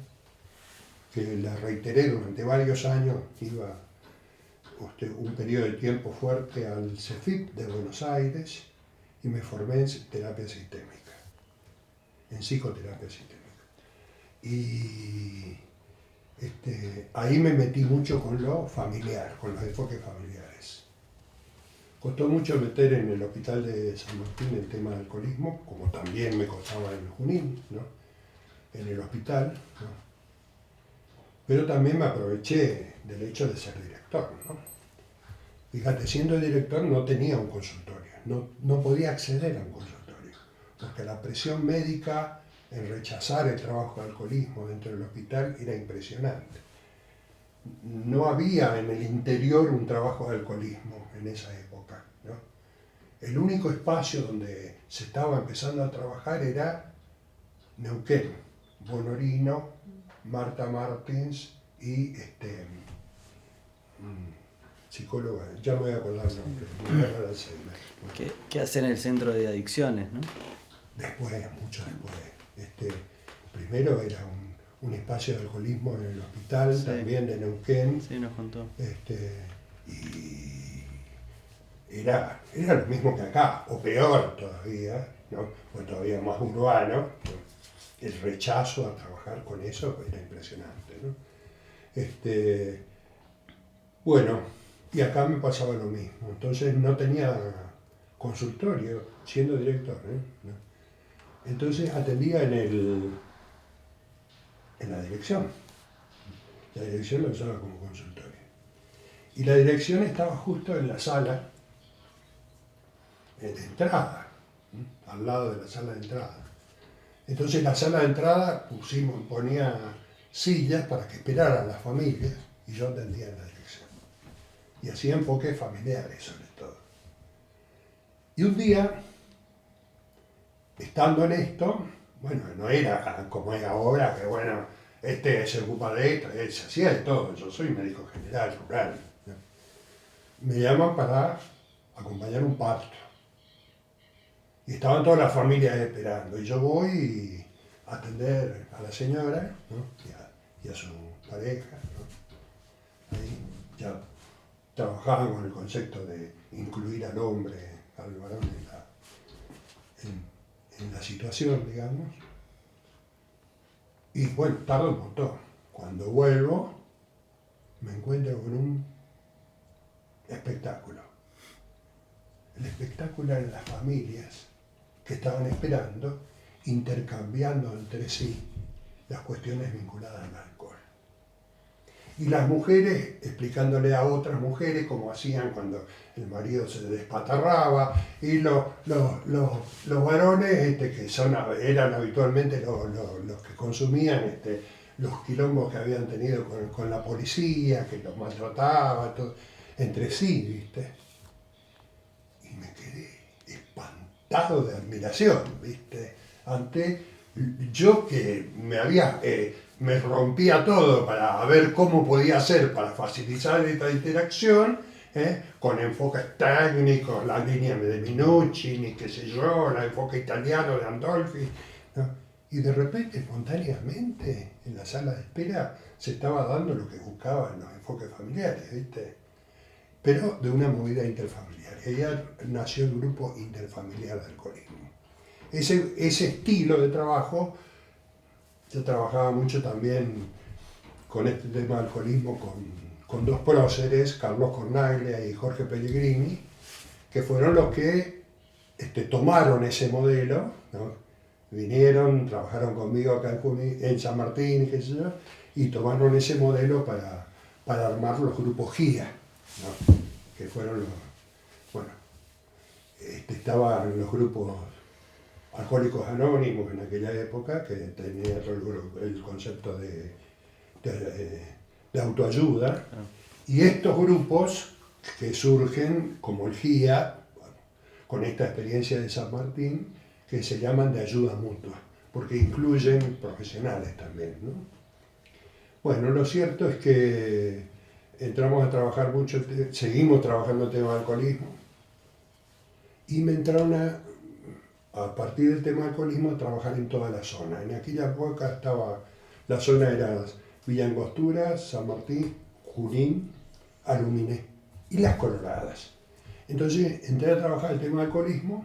que la reiteré durante varios años, iba un periodo de tiempo fuerte al CEFIP de Buenos Aires, y me formé en terapia sistémica, en psicoterapia sistémica. Y ahí me metí mucho con lo familiar, con los enfoques familiares. Costó mucho meter en el hospital de San Martín el tema del alcoholismo, como también me costaba en Junín, ¿no? En el hospital, ¿no? Pero también me aproveché del hecho de ser director, ¿no? Fíjate, siendo director no tenía un consultorio, no podía acceder a un consultorio, porque la presión médica en rechazar el trabajo de alcoholismo dentro del hospital era impresionante. No había en el interior un trabajo de alcoholismo en esa época, ¿no? El único espacio donde se estaba empezando a trabajar era Neuquén, Bonorino, Marta Martins y psicóloga, ya me voy a acordar el nombre, ¿Qué hace en el centro de adicciones, no? Después, mucho después. Primero era un espacio de alcoholismo en el hospital, sí, también de Neuquén. Sí, nos contó. Y era lo mismo que acá, o peor todavía, ¿no? Fue todavía más urbano, ¿no? El rechazo a trabajar con eso era impresionante, ¿no? Bueno, y acá me pasaba lo mismo. Entonces no tenía consultorio siendo director, ¿no? Entonces atendía en la dirección. La dirección lo usaba como consultorio. Y la dirección estaba justo en la sala de entrada, ¿no? Al lado de la sala de entrada. Entonces en la sala de entrada ponía sillas para que esperaran las familias y yo atendía en la dirección. Y hacía enfoques familiares sobre todo. Y un día, estando en esto, bueno, no era como es ahora, que bueno, se ocupa de esto, se hacía de todo, yo soy médico general, rural, ¿no? Me llaman para acompañar un parto. Y estaban todas las familias esperando, y yo voy a atender a la señora, ¿no? y a su pareja, ¿no? Ahí ya trabajaban con el concepto de incluir al hombre, al varón en la situación, digamos. Y bueno, tarda un montón. Cuando vuelvo, me encuentro con un espectáculo. El espectáculo eran las familias que estaban esperando, intercambiando entre sí las cuestiones vinculadas al alcohol. Y las mujeres explicándole a otras mujeres cómo hacían cuando el marido se despatarraba, y los varones que eran habitualmente los que consumían los quilombos que habían tenido con la policía, que los maltrataba, todo, entre sí, ¿viste? Y me quedé espantado de admiración, ¿viste? Ante yo que me rompía todo para ver cómo podía hacer para facilitar esta interacción, con enfoques técnicos, la línea de Minucci, ni qué sé yo, el enfoque italiano de Andolfi, ¿no? Y de repente, espontáneamente, en la sala de espera, se estaba dando lo que buscaban los enfoques familiares, ¿viste? Pero de una movida interfamiliar. Y ahí nació el grupo interfamiliar de alcoholismo. Ese estilo de trabajo, yo trabajaba mucho también con este tema del alcoholismo con dos próceres, Carlos Cornaglia y Jorge Pellegrini, que fueron los que tomaron ese modelo, ¿no? Vinieron, trabajaron conmigo acá en San Martín, qué sé yo, y tomaron ese modelo para armar los grupos GIA, ¿no? Que fueron estaban los grupos Alcohólicos Anónimos en aquella época, que tenía el concepto de autoayuda, y estos grupos que surgen como el GIA, con esta experiencia de San Martín, que se llaman de ayuda mutua, porque incluyen profesionales también, ¿no? Bueno, lo cierto es que entramos a trabajar mucho, seguimos trabajando el tema del alcoholismo, y me entraron a partir del tema del alcoholismo, a trabajar en toda la zona. En aquella época la zona era Villa Angostura, San Martín, Junín, Aluminé y Las Coloradas. Entonces entré a trabajar el tema del alcoholismo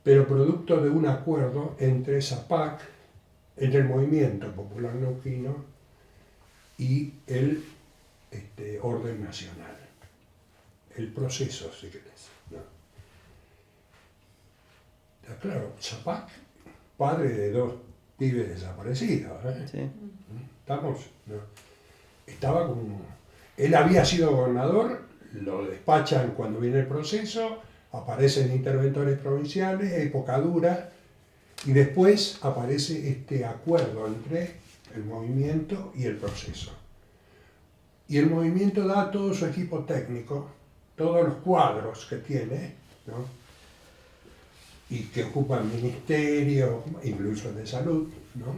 pero producto de un acuerdo entre ZAPAC, entre el Movimiento Popular Neuquino y el orden nacional. El proceso, si querés, ¿no? Claro, ZAPAC, padre de 2 pibes desaparecidos, ¿eh? Sí. ¿Estamos? ¿No? Estaba como... Él había sido gobernador, lo despachan cuando viene el proceso, aparecen interventores provinciales, época dura, y después aparece este acuerdo entre el movimiento y el proceso. Y el movimiento da todo su equipo técnico, todos los cuadros que tiene, ¿no? Y que ocupan ministerios, incluso el de salud, ¿no?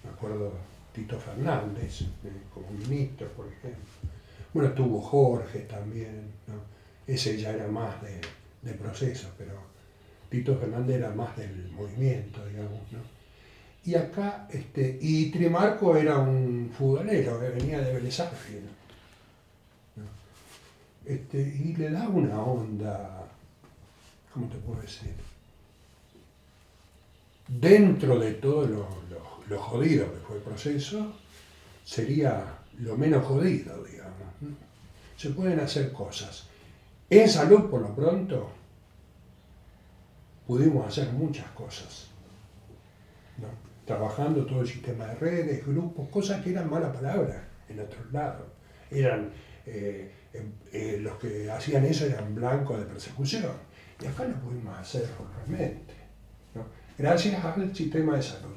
Me acuerdo Tito Fernández, como ministro, por ejemplo. Bueno, tuvo Jorge también, ¿no? Ese ya era más de proceso, pero Tito Fernández era más del movimiento, digamos, ¿no? Y acá, y Trimarco era un futbolero que venía de Vélez Sarsfield, ¿no? Y le da una onda, ¿cómo te puedo decir? Dentro de todo lo jodido que fue el proceso, sería lo menos jodido, digamos, ¿no? Se pueden hacer cosas. En salud, por lo pronto, pudimos hacer muchas cosas, ¿no? Trabajando todo el sistema de redes, grupos, cosas que eran mala palabra en otros lados. Eran, los que hacían eso eran blancos de persecución. Y acá lo pudimos hacer realmente, ¿no? Gracias al sistema de salud,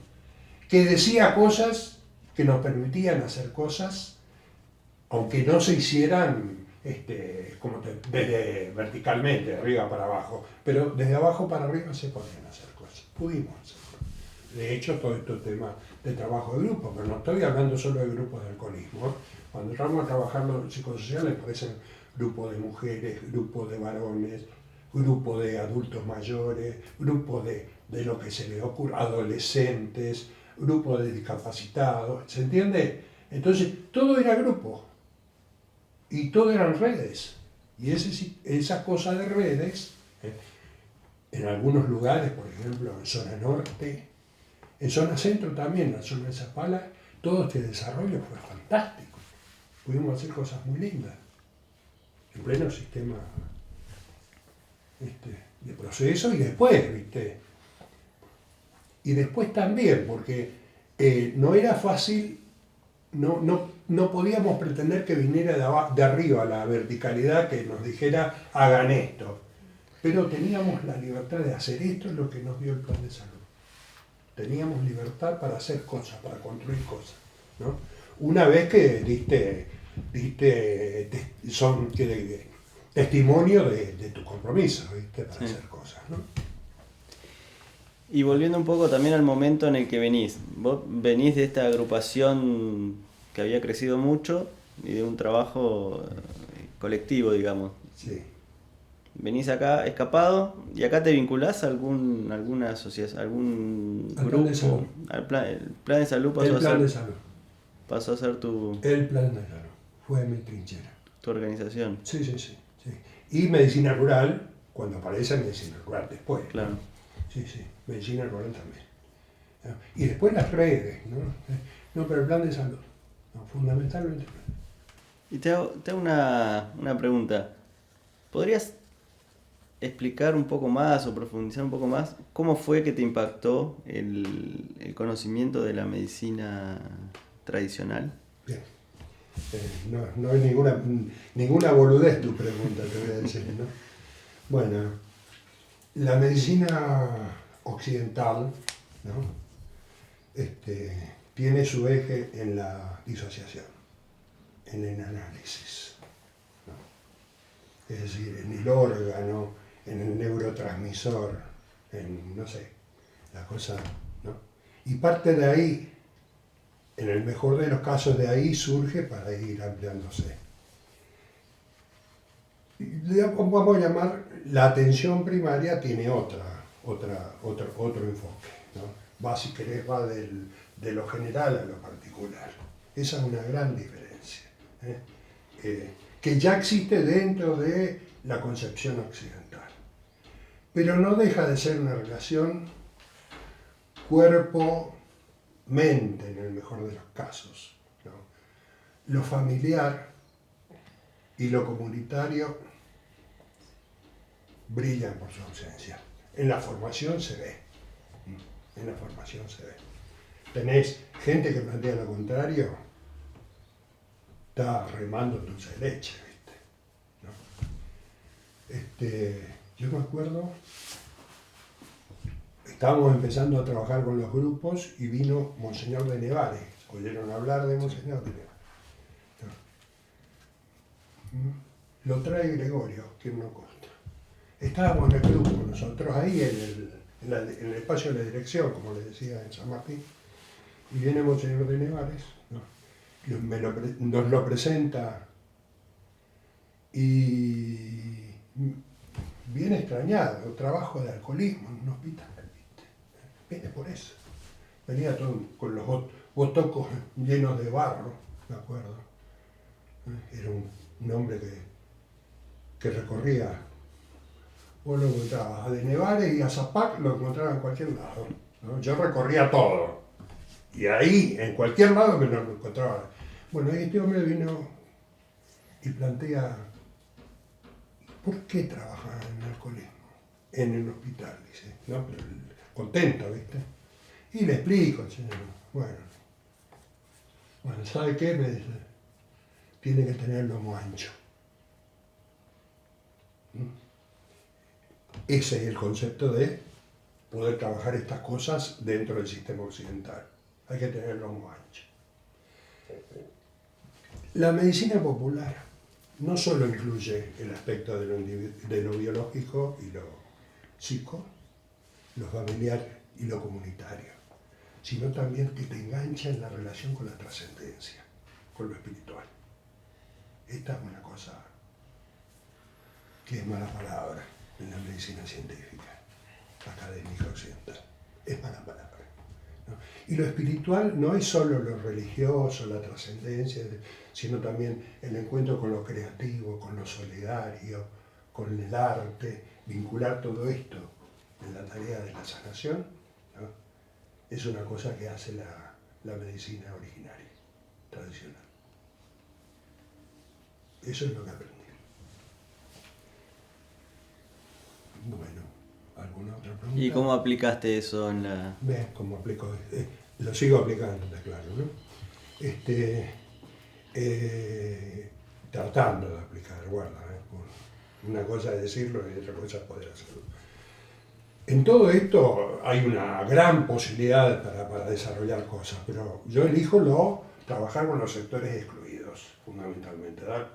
que decía cosas que nos permitían hacer cosas, aunque no se hicieran desde verticalmente, de arriba para abajo, pero desde abajo para arriba se podían hacer cosas, pudimos hacerlo. De hecho, todo este tema de trabajo de grupo, pero no estoy hablando solo de grupos de alcoholismo. Cuando entramos a trabajar los psicosociales, aparecen grupos de mujeres, grupos de varones, grupos de adultos mayores, grupos de lo que se les ocurre, adolescentes, grupos de discapacitados, ¿se entiende? Entonces, todo era grupo. Y todo eran redes. Y esa cosa de redes, en algunos lugares, por ejemplo, en zona norte, en zona centro también, en la zona de Zapala, todo este desarrollo fue fantástico. Pudimos hacer cosas muy lindas. En pleno sistema de proceso y después, ¿viste? Y después también, porque no era fácil, no podíamos pretender que viniera de arriba la verticalidad que nos dijera hagan esto, pero teníamos la libertad de hacer esto, es lo que nos dio el plan de salud. Teníamos libertad para hacer cosas, para construir cosas, ¿no? Una vez que diste testimonio de tu compromiso, ¿viste? Para hacer cosas, ¿no? Y volviendo un poco también al momento en el que venís. Vos venís de esta agrupación que había crecido mucho y de un trabajo colectivo, digamos. Sí. Venís acá escapado y acá te vinculás a alguna asociación, algún Al grupo. plan de salud. El plan de salud pasó El plan de salud. Pasó a ser tu El plan de salud. Fue mi trinchera. Tu organización. Sí. Y medicina rural, cuando aparece medicina rural después. Claro. Sí, medicina rural también. Y después las redes, ¿no? No, pero el plan de salud. No, fundamentalmente. Y te hago una pregunta. ¿Podrías explicar un poco más o profundizar un poco más cómo fue que te impactó el conocimiento de la medicina tradicional? Bien. No es ninguna boludez tu pregunta, te voy a decir, ¿no? Bueno, la medicina occidental, ¿no? Tiene su eje en la disociación, en el análisis, ¿no? Es decir, en el órgano, en el neurotransmisor, en, no sé, la cosa, ¿no? Y parte de ahí, en el mejor de los casos de ahí, surge para ir ampliándose. Vamos a llamar, la atención primaria tiene otro enfoque, ¿no? Va, si querés, va de lo general a lo particular. Esa es una gran diferencia, que ya existe dentro de la concepción occidental. pero no deja de ser una relación cuerpo-mente en el mejor de los casos, ¿no? Lo familiar y lo comunitario brillan por su ausencia. En la formación se ve. En la formación se ve. Tenés gente que plantea lo contrario, está remando dulce de leche, ¿viste? ¿No? Yo me acuerdo, estábamos empezando a trabajar con los grupos y vino Monseñor de Nevares. ¿Oyeron hablar de Monseñor de Nevares? ¿No? Lo trae Gregorio, que no consta. Estábamos en el grupo nosotros ahí en el espacio de la dirección, como le decía en San Martín, y viene Monseñor de Nevares, ¿no? Nos lo presenta y bien extrañado, trabajo de alcoholismo en un hospital, ¿viste? Viene por eso. Venía todo con los botocos llenos de barro, me acuerdo. Era un hombre que recorría. Vos lo encontrabas a De Nevares y a Zapac, lo encontraba en cualquier lado, ¿no? Yo recorría todo. Y ahí, en cualquier lado, me lo encontraba. Bueno, este hombre vino y plantea, ¿por qué trabajaba en el alcoholismo? En el hospital, dice. No, pero contento, ¿viste? Y le explico, señor. Bueno, ¿sabe qué? Me dice, tiene que tener el lomo ancho. Ese es el concepto de poder trabajar estas cosas dentro del sistema occidental. Hay que tener el lomo ancho. La medicina popular no solo incluye el aspecto de lo biológico y lo psico, lo familiar y lo comunitario, sino también que te engancha en la relación con la trascendencia, con lo espiritual. Esta es una cosa que es mala palabra en la medicina científica, académica occidental. Es mala palabra, ¿no? Y lo espiritual no es solo lo religioso, la trascendencia, sino también el encuentro con lo creativo, con lo solidario, con el arte, vincular todo esto en la tarea de la sanación, ¿no? Es una cosa que hace la medicina originaria, tradicional. Eso es lo que aprendí. Bueno, ¿alguna otra pregunta? ¿Y cómo aplicaste eso en la...? Ves cómo aplico, lo sigo aplicando, está claro, ¿no? Tratando de aplicar, guarda, una cosa es decirlo y otra cosa es poder hacerlo. En todo esto hay una gran posibilidad para desarrollar cosas, pero yo elijo trabajar con los sectores excluidos, fundamentalmente, ¿verdad?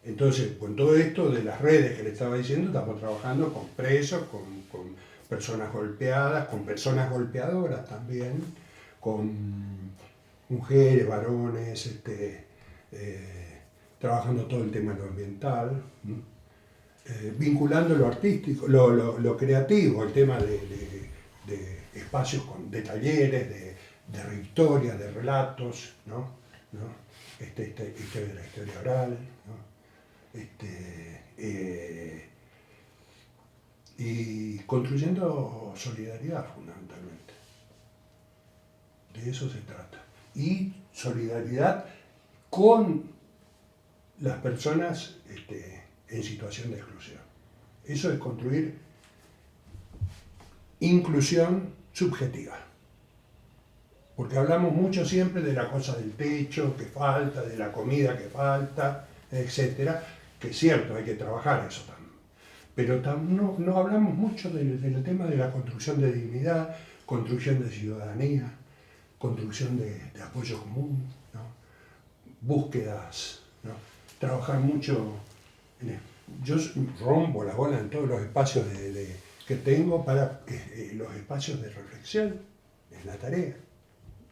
Entonces, con todo esto de las redes que le estaba diciendo, estamos trabajando con presos, con personas golpeadas, con personas golpeadoras también, con mujeres, varones, trabajando todo el tema de lo ambiental, vinculando lo artístico, lo creativo, el tema de espacios de talleres, de historia, de relatos, ¿no? De la historia oral, ¿no? Y construyendo solidaridad fundamentalmente. De eso se trata. Y solidaridad con las personas en situación de exclusión. Eso es construir inclusión subjetiva. Porque hablamos mucho siempre de la cosa del techo que falta, de la comida que falta, etcétera, que es cierto, hay que trabajar eso también. Pero no hablamos mucho del tema de la construcción de dignidad, construcción de ciudadanía, construcción de apoyo común, ¿no? Búsquedas, ¿no? Trabajar mucho. Yo rompo la bola en todos los espacios que tengo para los espacios de reflexión, es la tarea,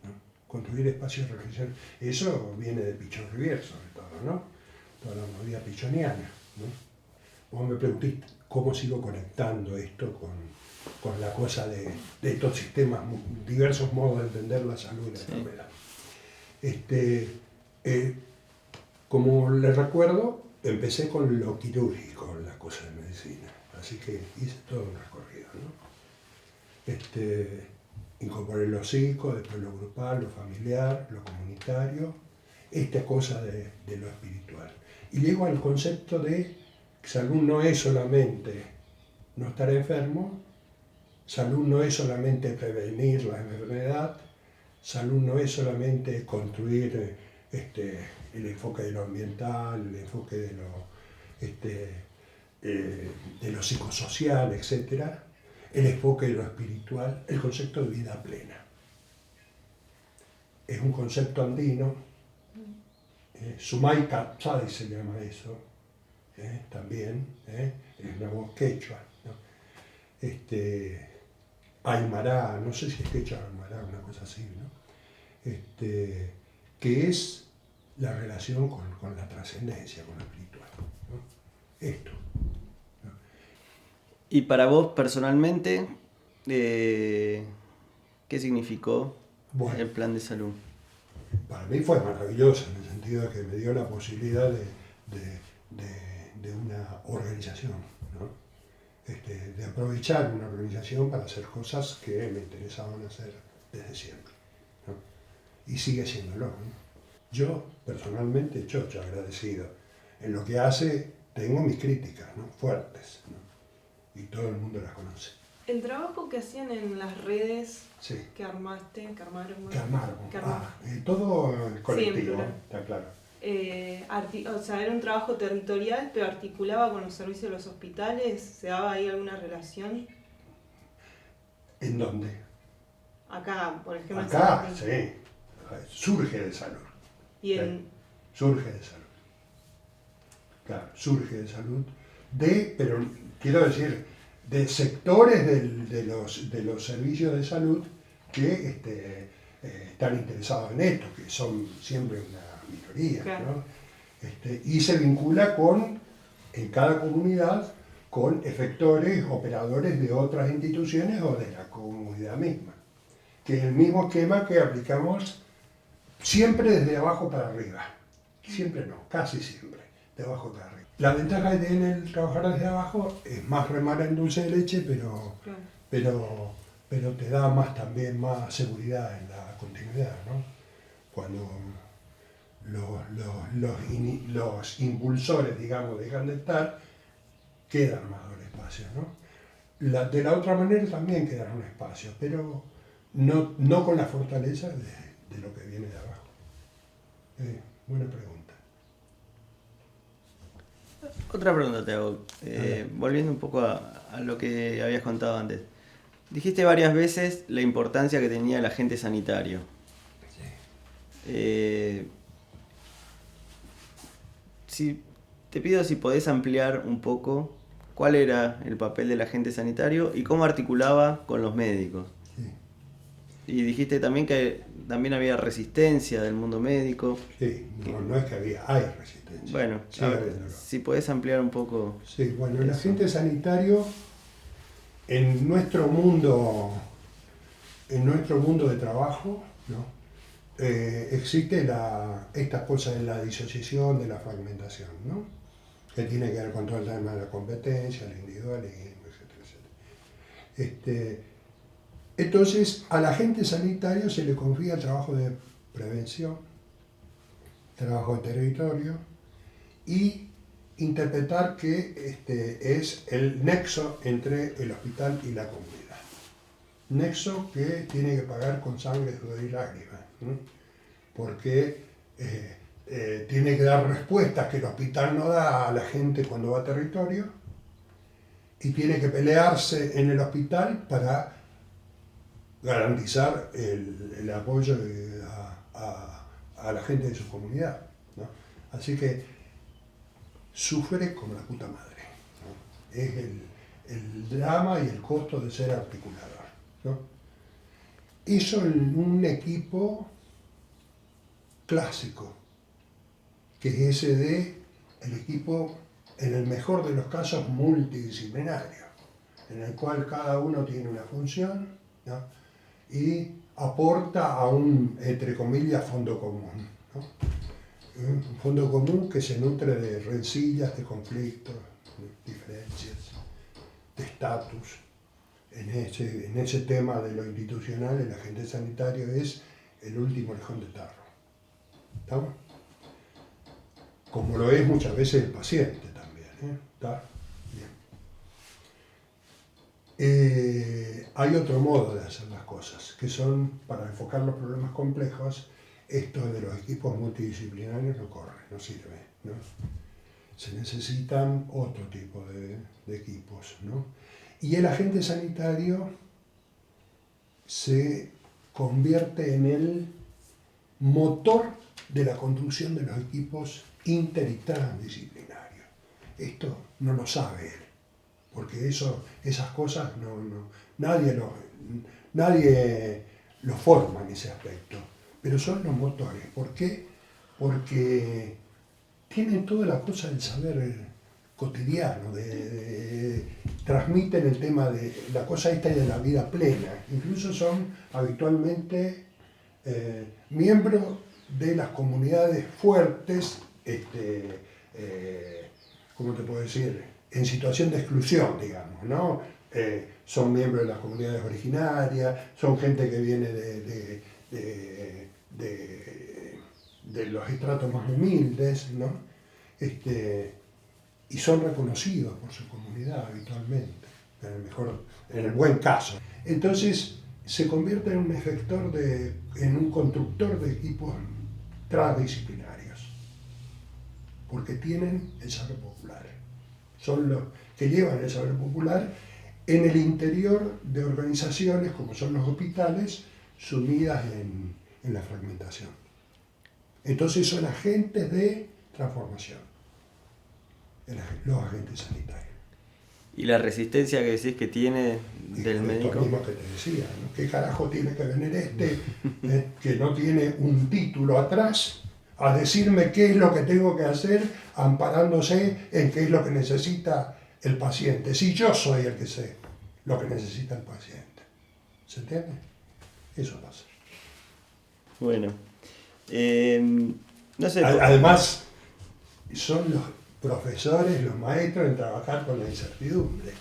¿no? Construir espacios de reflexión. Eso viene de Pichon Rivière, sobre todo, ¿no? Toda la movida pichoniana, ¿no? Vos me preguntaste cómo sigo conectando esto con la cosa de estos sistemas, diversos modos de entender la salud y la enfermedad. Como les recuerdo, empecé con lo quirúrgico, la cosa de medicina. Así que hice todo un recorrido, ¿no? Incorporé lo psico, después lo grupal, lo familiar, lo comunitario, esta cosa de lo espiritual. Y llego al concepto de que salud no es solamente no estar enfermo, salud no es solamente prevenir la enfermedad, salud no es solamente construir el enfoque de lo ambiental, el enfoque de lo psicosocial, etc., el enfoque de lo espiritual, el concepto de vida plena. Es un concepto andino, Sumay Kapsay se llama eso, también, es una voz quechua, ¿no? Aymara, no sé si es quechua o aymara, una cosa así, ¿no? Que es la relación con la trascendencia, con lo espiritual, ¿no? Esto. ¿No? Y para vos personalmente, ¿qué significó el plan de salud? Para mí fue maravilloso en el sentido de que me dio la posibilidad de una organización, ¿no? De aprovechar una organización para hacer cosas que me interesaban hacer desde siempre, ¿no? Y sigue siéndolo, ¿no? Yo, personalmente, chocho agradecido. En lo que hace, tengo mis críticas, ¿no? Fuertes, ¿no? Y todo el mundo las conoce. El trabajo que hacían en las redes sí. que armaron. Todo colectivo, sí, está claro. O sea, era un trabajo territorial, pero articulaba con los servicios de los hospitales. ¿Se daba ahí alguna relación? ¿En dónde? Acá, por ejemplo. Acá, sí. Surge de salud. Surge de salud. Claro, surge de salud. Pero quiero decir, de sectores de los servicios de salud que están interesados en esto, que son siempre una minoría, claro. ¿No? Y se vincula en cada comunidad, con efectores, operadores de otras instituciones o de la comunidad misma, que es el mismo esquema que aplicamos siempre desde abajo para arriba. Siempre no, casi siempre, de abajo para arriba. La ventaja que tiene el trabajar desde abajo es más remar en dulce de leche, pero te da también más seguridad en la continuidad, ¿no? Cuando los impulsores, digamos, dejan de estar, quedan más los espacios, ¿no? De la otra manera también quedan un espacio, pero no con la fortaleza de lo que viene de abajo. Buena pregunta. Otra pregunta te hago, volviendo un poco a lo que habías contado antes. Dijiste varias veces la importancia que tenía el agente sanitario. Sí. Te pido si podés ampliar un poco cuál era el papel del agente sanitario y cómo articulaba con los médicos. Sí. Y dijiste también que también había resistencia del mundo médico. Sí, no es que hay resistencia. Bueno, si podés ampliar un poco. Sí, bueno, el agente sanitario en nuestro mundo de trabajo, ¿no? Existe esta cosa de la disociación, de la fragmentación, ¿no? Que tiene que ver con todo el tema de la competencia, el individualismo, etcétera. Entonces, al agente sanitario se le confía el trabajo de prevención, trabajo de territorio y interpretar que es el nexo entre el hospital y la comunidad. Nexo que tiene que pagar con sangre, sudor y lágrimas, ¿no? Porque tiene que dar respuestas que el hospital no da a la gente cuando va a territorio y tiene que pelearse en el hospital para garantizar el apoyo a la gente de su comunidad, ¿no? Así que sufre como la puta madre, ¿no? Es el drama y el costo de ser articulador, ¿no? Eso en un equipo clásico, que es el equipo, en el mejor de los casos, multidisciplinario, en el cual cada uno tiene una función, ¿no? Y aporta a un, entre comillas, fondo común, ¿no? Un fondo común que se nutre de rencillas, de conflictos, de diferencias, de estatus. En ese tema de lo institucional, el agente sanitario es el último lejón de tarro. ¿Estamos? Como lo es muchas veces el paciente también. ¿Está? Bien. Hay otro modo de hacer las cosas, que son, para enfocar los problemas complejos, esto de los equipos multidisciplinarios no corre, no sirve, ¿no? Se necesitan otro tipo de equipos, ¿no? Y el agente sanitario se convierte en el motor de la construcción de los equipos inter y transdisciplinarios. Esto no lo sabe él, porque esas cosas nadie lo forma en ese aspecto, pero son los motores. ¿Por qué? Porque tienen toda la cosa del saber cotidiano, transmiten el tema de la cosa esta de la vida plena. Incluso son habitualmente miembros de las comunidades fuertes, ¿cómo te puedo decir? En situación de exclusión, digamos, ¿no? Son miembros de las comunidades originarias, son gente que viene de los estratos más humildes, ¿no? Y son reconocidos por su comunidad habitualmente, en el buen caso. Entonces se convierte en un efector, en un constructor de equipos transdisciplinarios, porque tienen el saber popular. Son los que llevan el saber popular en el interior de organizaciones como son los hospitales, sumidas en la fragmentación. Entonces son agentes de transformación, los agentes sanitarios. ¿Y la resistencia que decís que tiene del médico? Esto mismo que te decía, ¿no? ¿Qué carajo tiene que venir que no tiene un título atrás a decirme qué es lo que tengo que hacer amparándose en qué es lo que necesita el paciente? Si yo soy el que sé lo que necesita el paciente. ¿Se entiende? Eso pasa. Bueno, no sé. Además, son los profesores, los maestros en trabajar con la incertidumbre.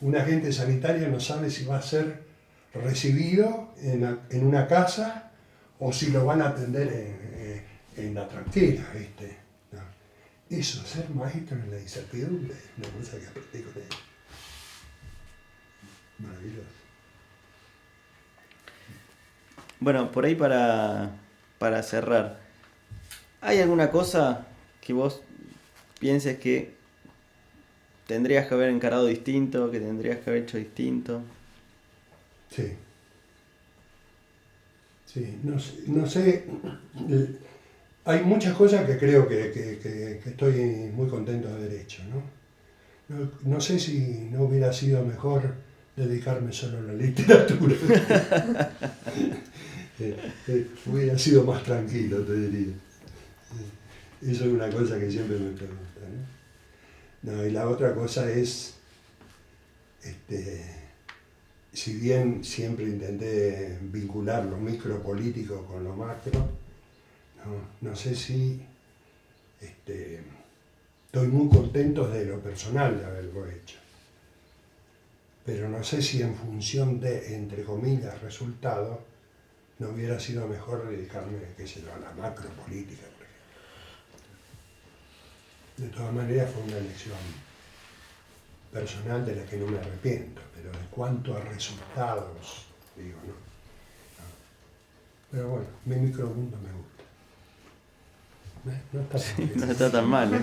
Un agente sanitario no sabe si va a ser recibido en una casa o si lo van a atender en la tranquila, ¿viste? No. Eso, ser maestro en la incertidumbre, es una cosa que aprendí con él. Maravilloso. Bueno, por ahí para cerrar, ¿hay alguna cosa que vos pienses que tendrías que haber encarado distinto, que tendrías que haber hecho distinto? Sí. Sí, no sé. Hay muchas cosas que creo que estoy muy contento de haber hecho, ¿no? No sé si no hubiera sido mejor dedicarme solo a la literatura. Hubiera sido más tranquilo, te diría. Eso es una cosa que siempre me preguntan, ¿no? No, y la otra cosa es, si bien siempre intenté vincular lo micropolítico con lo macro, no sé si estoy muy contento de lo personal de haberlo hecho. Pero no sé si en función de, entre comillas, resultados, no hubiera sido mejor dedicarme, qué sé yo, a la macropolítica, por ejemplo. De todas maneras fue una elección personal de la que no me arrepiento, pero de cuanto a resultados, digo, ¿no? Pero bueno, mi micromundo me gusta. No está tan bien. No está tan mal, ¿eh?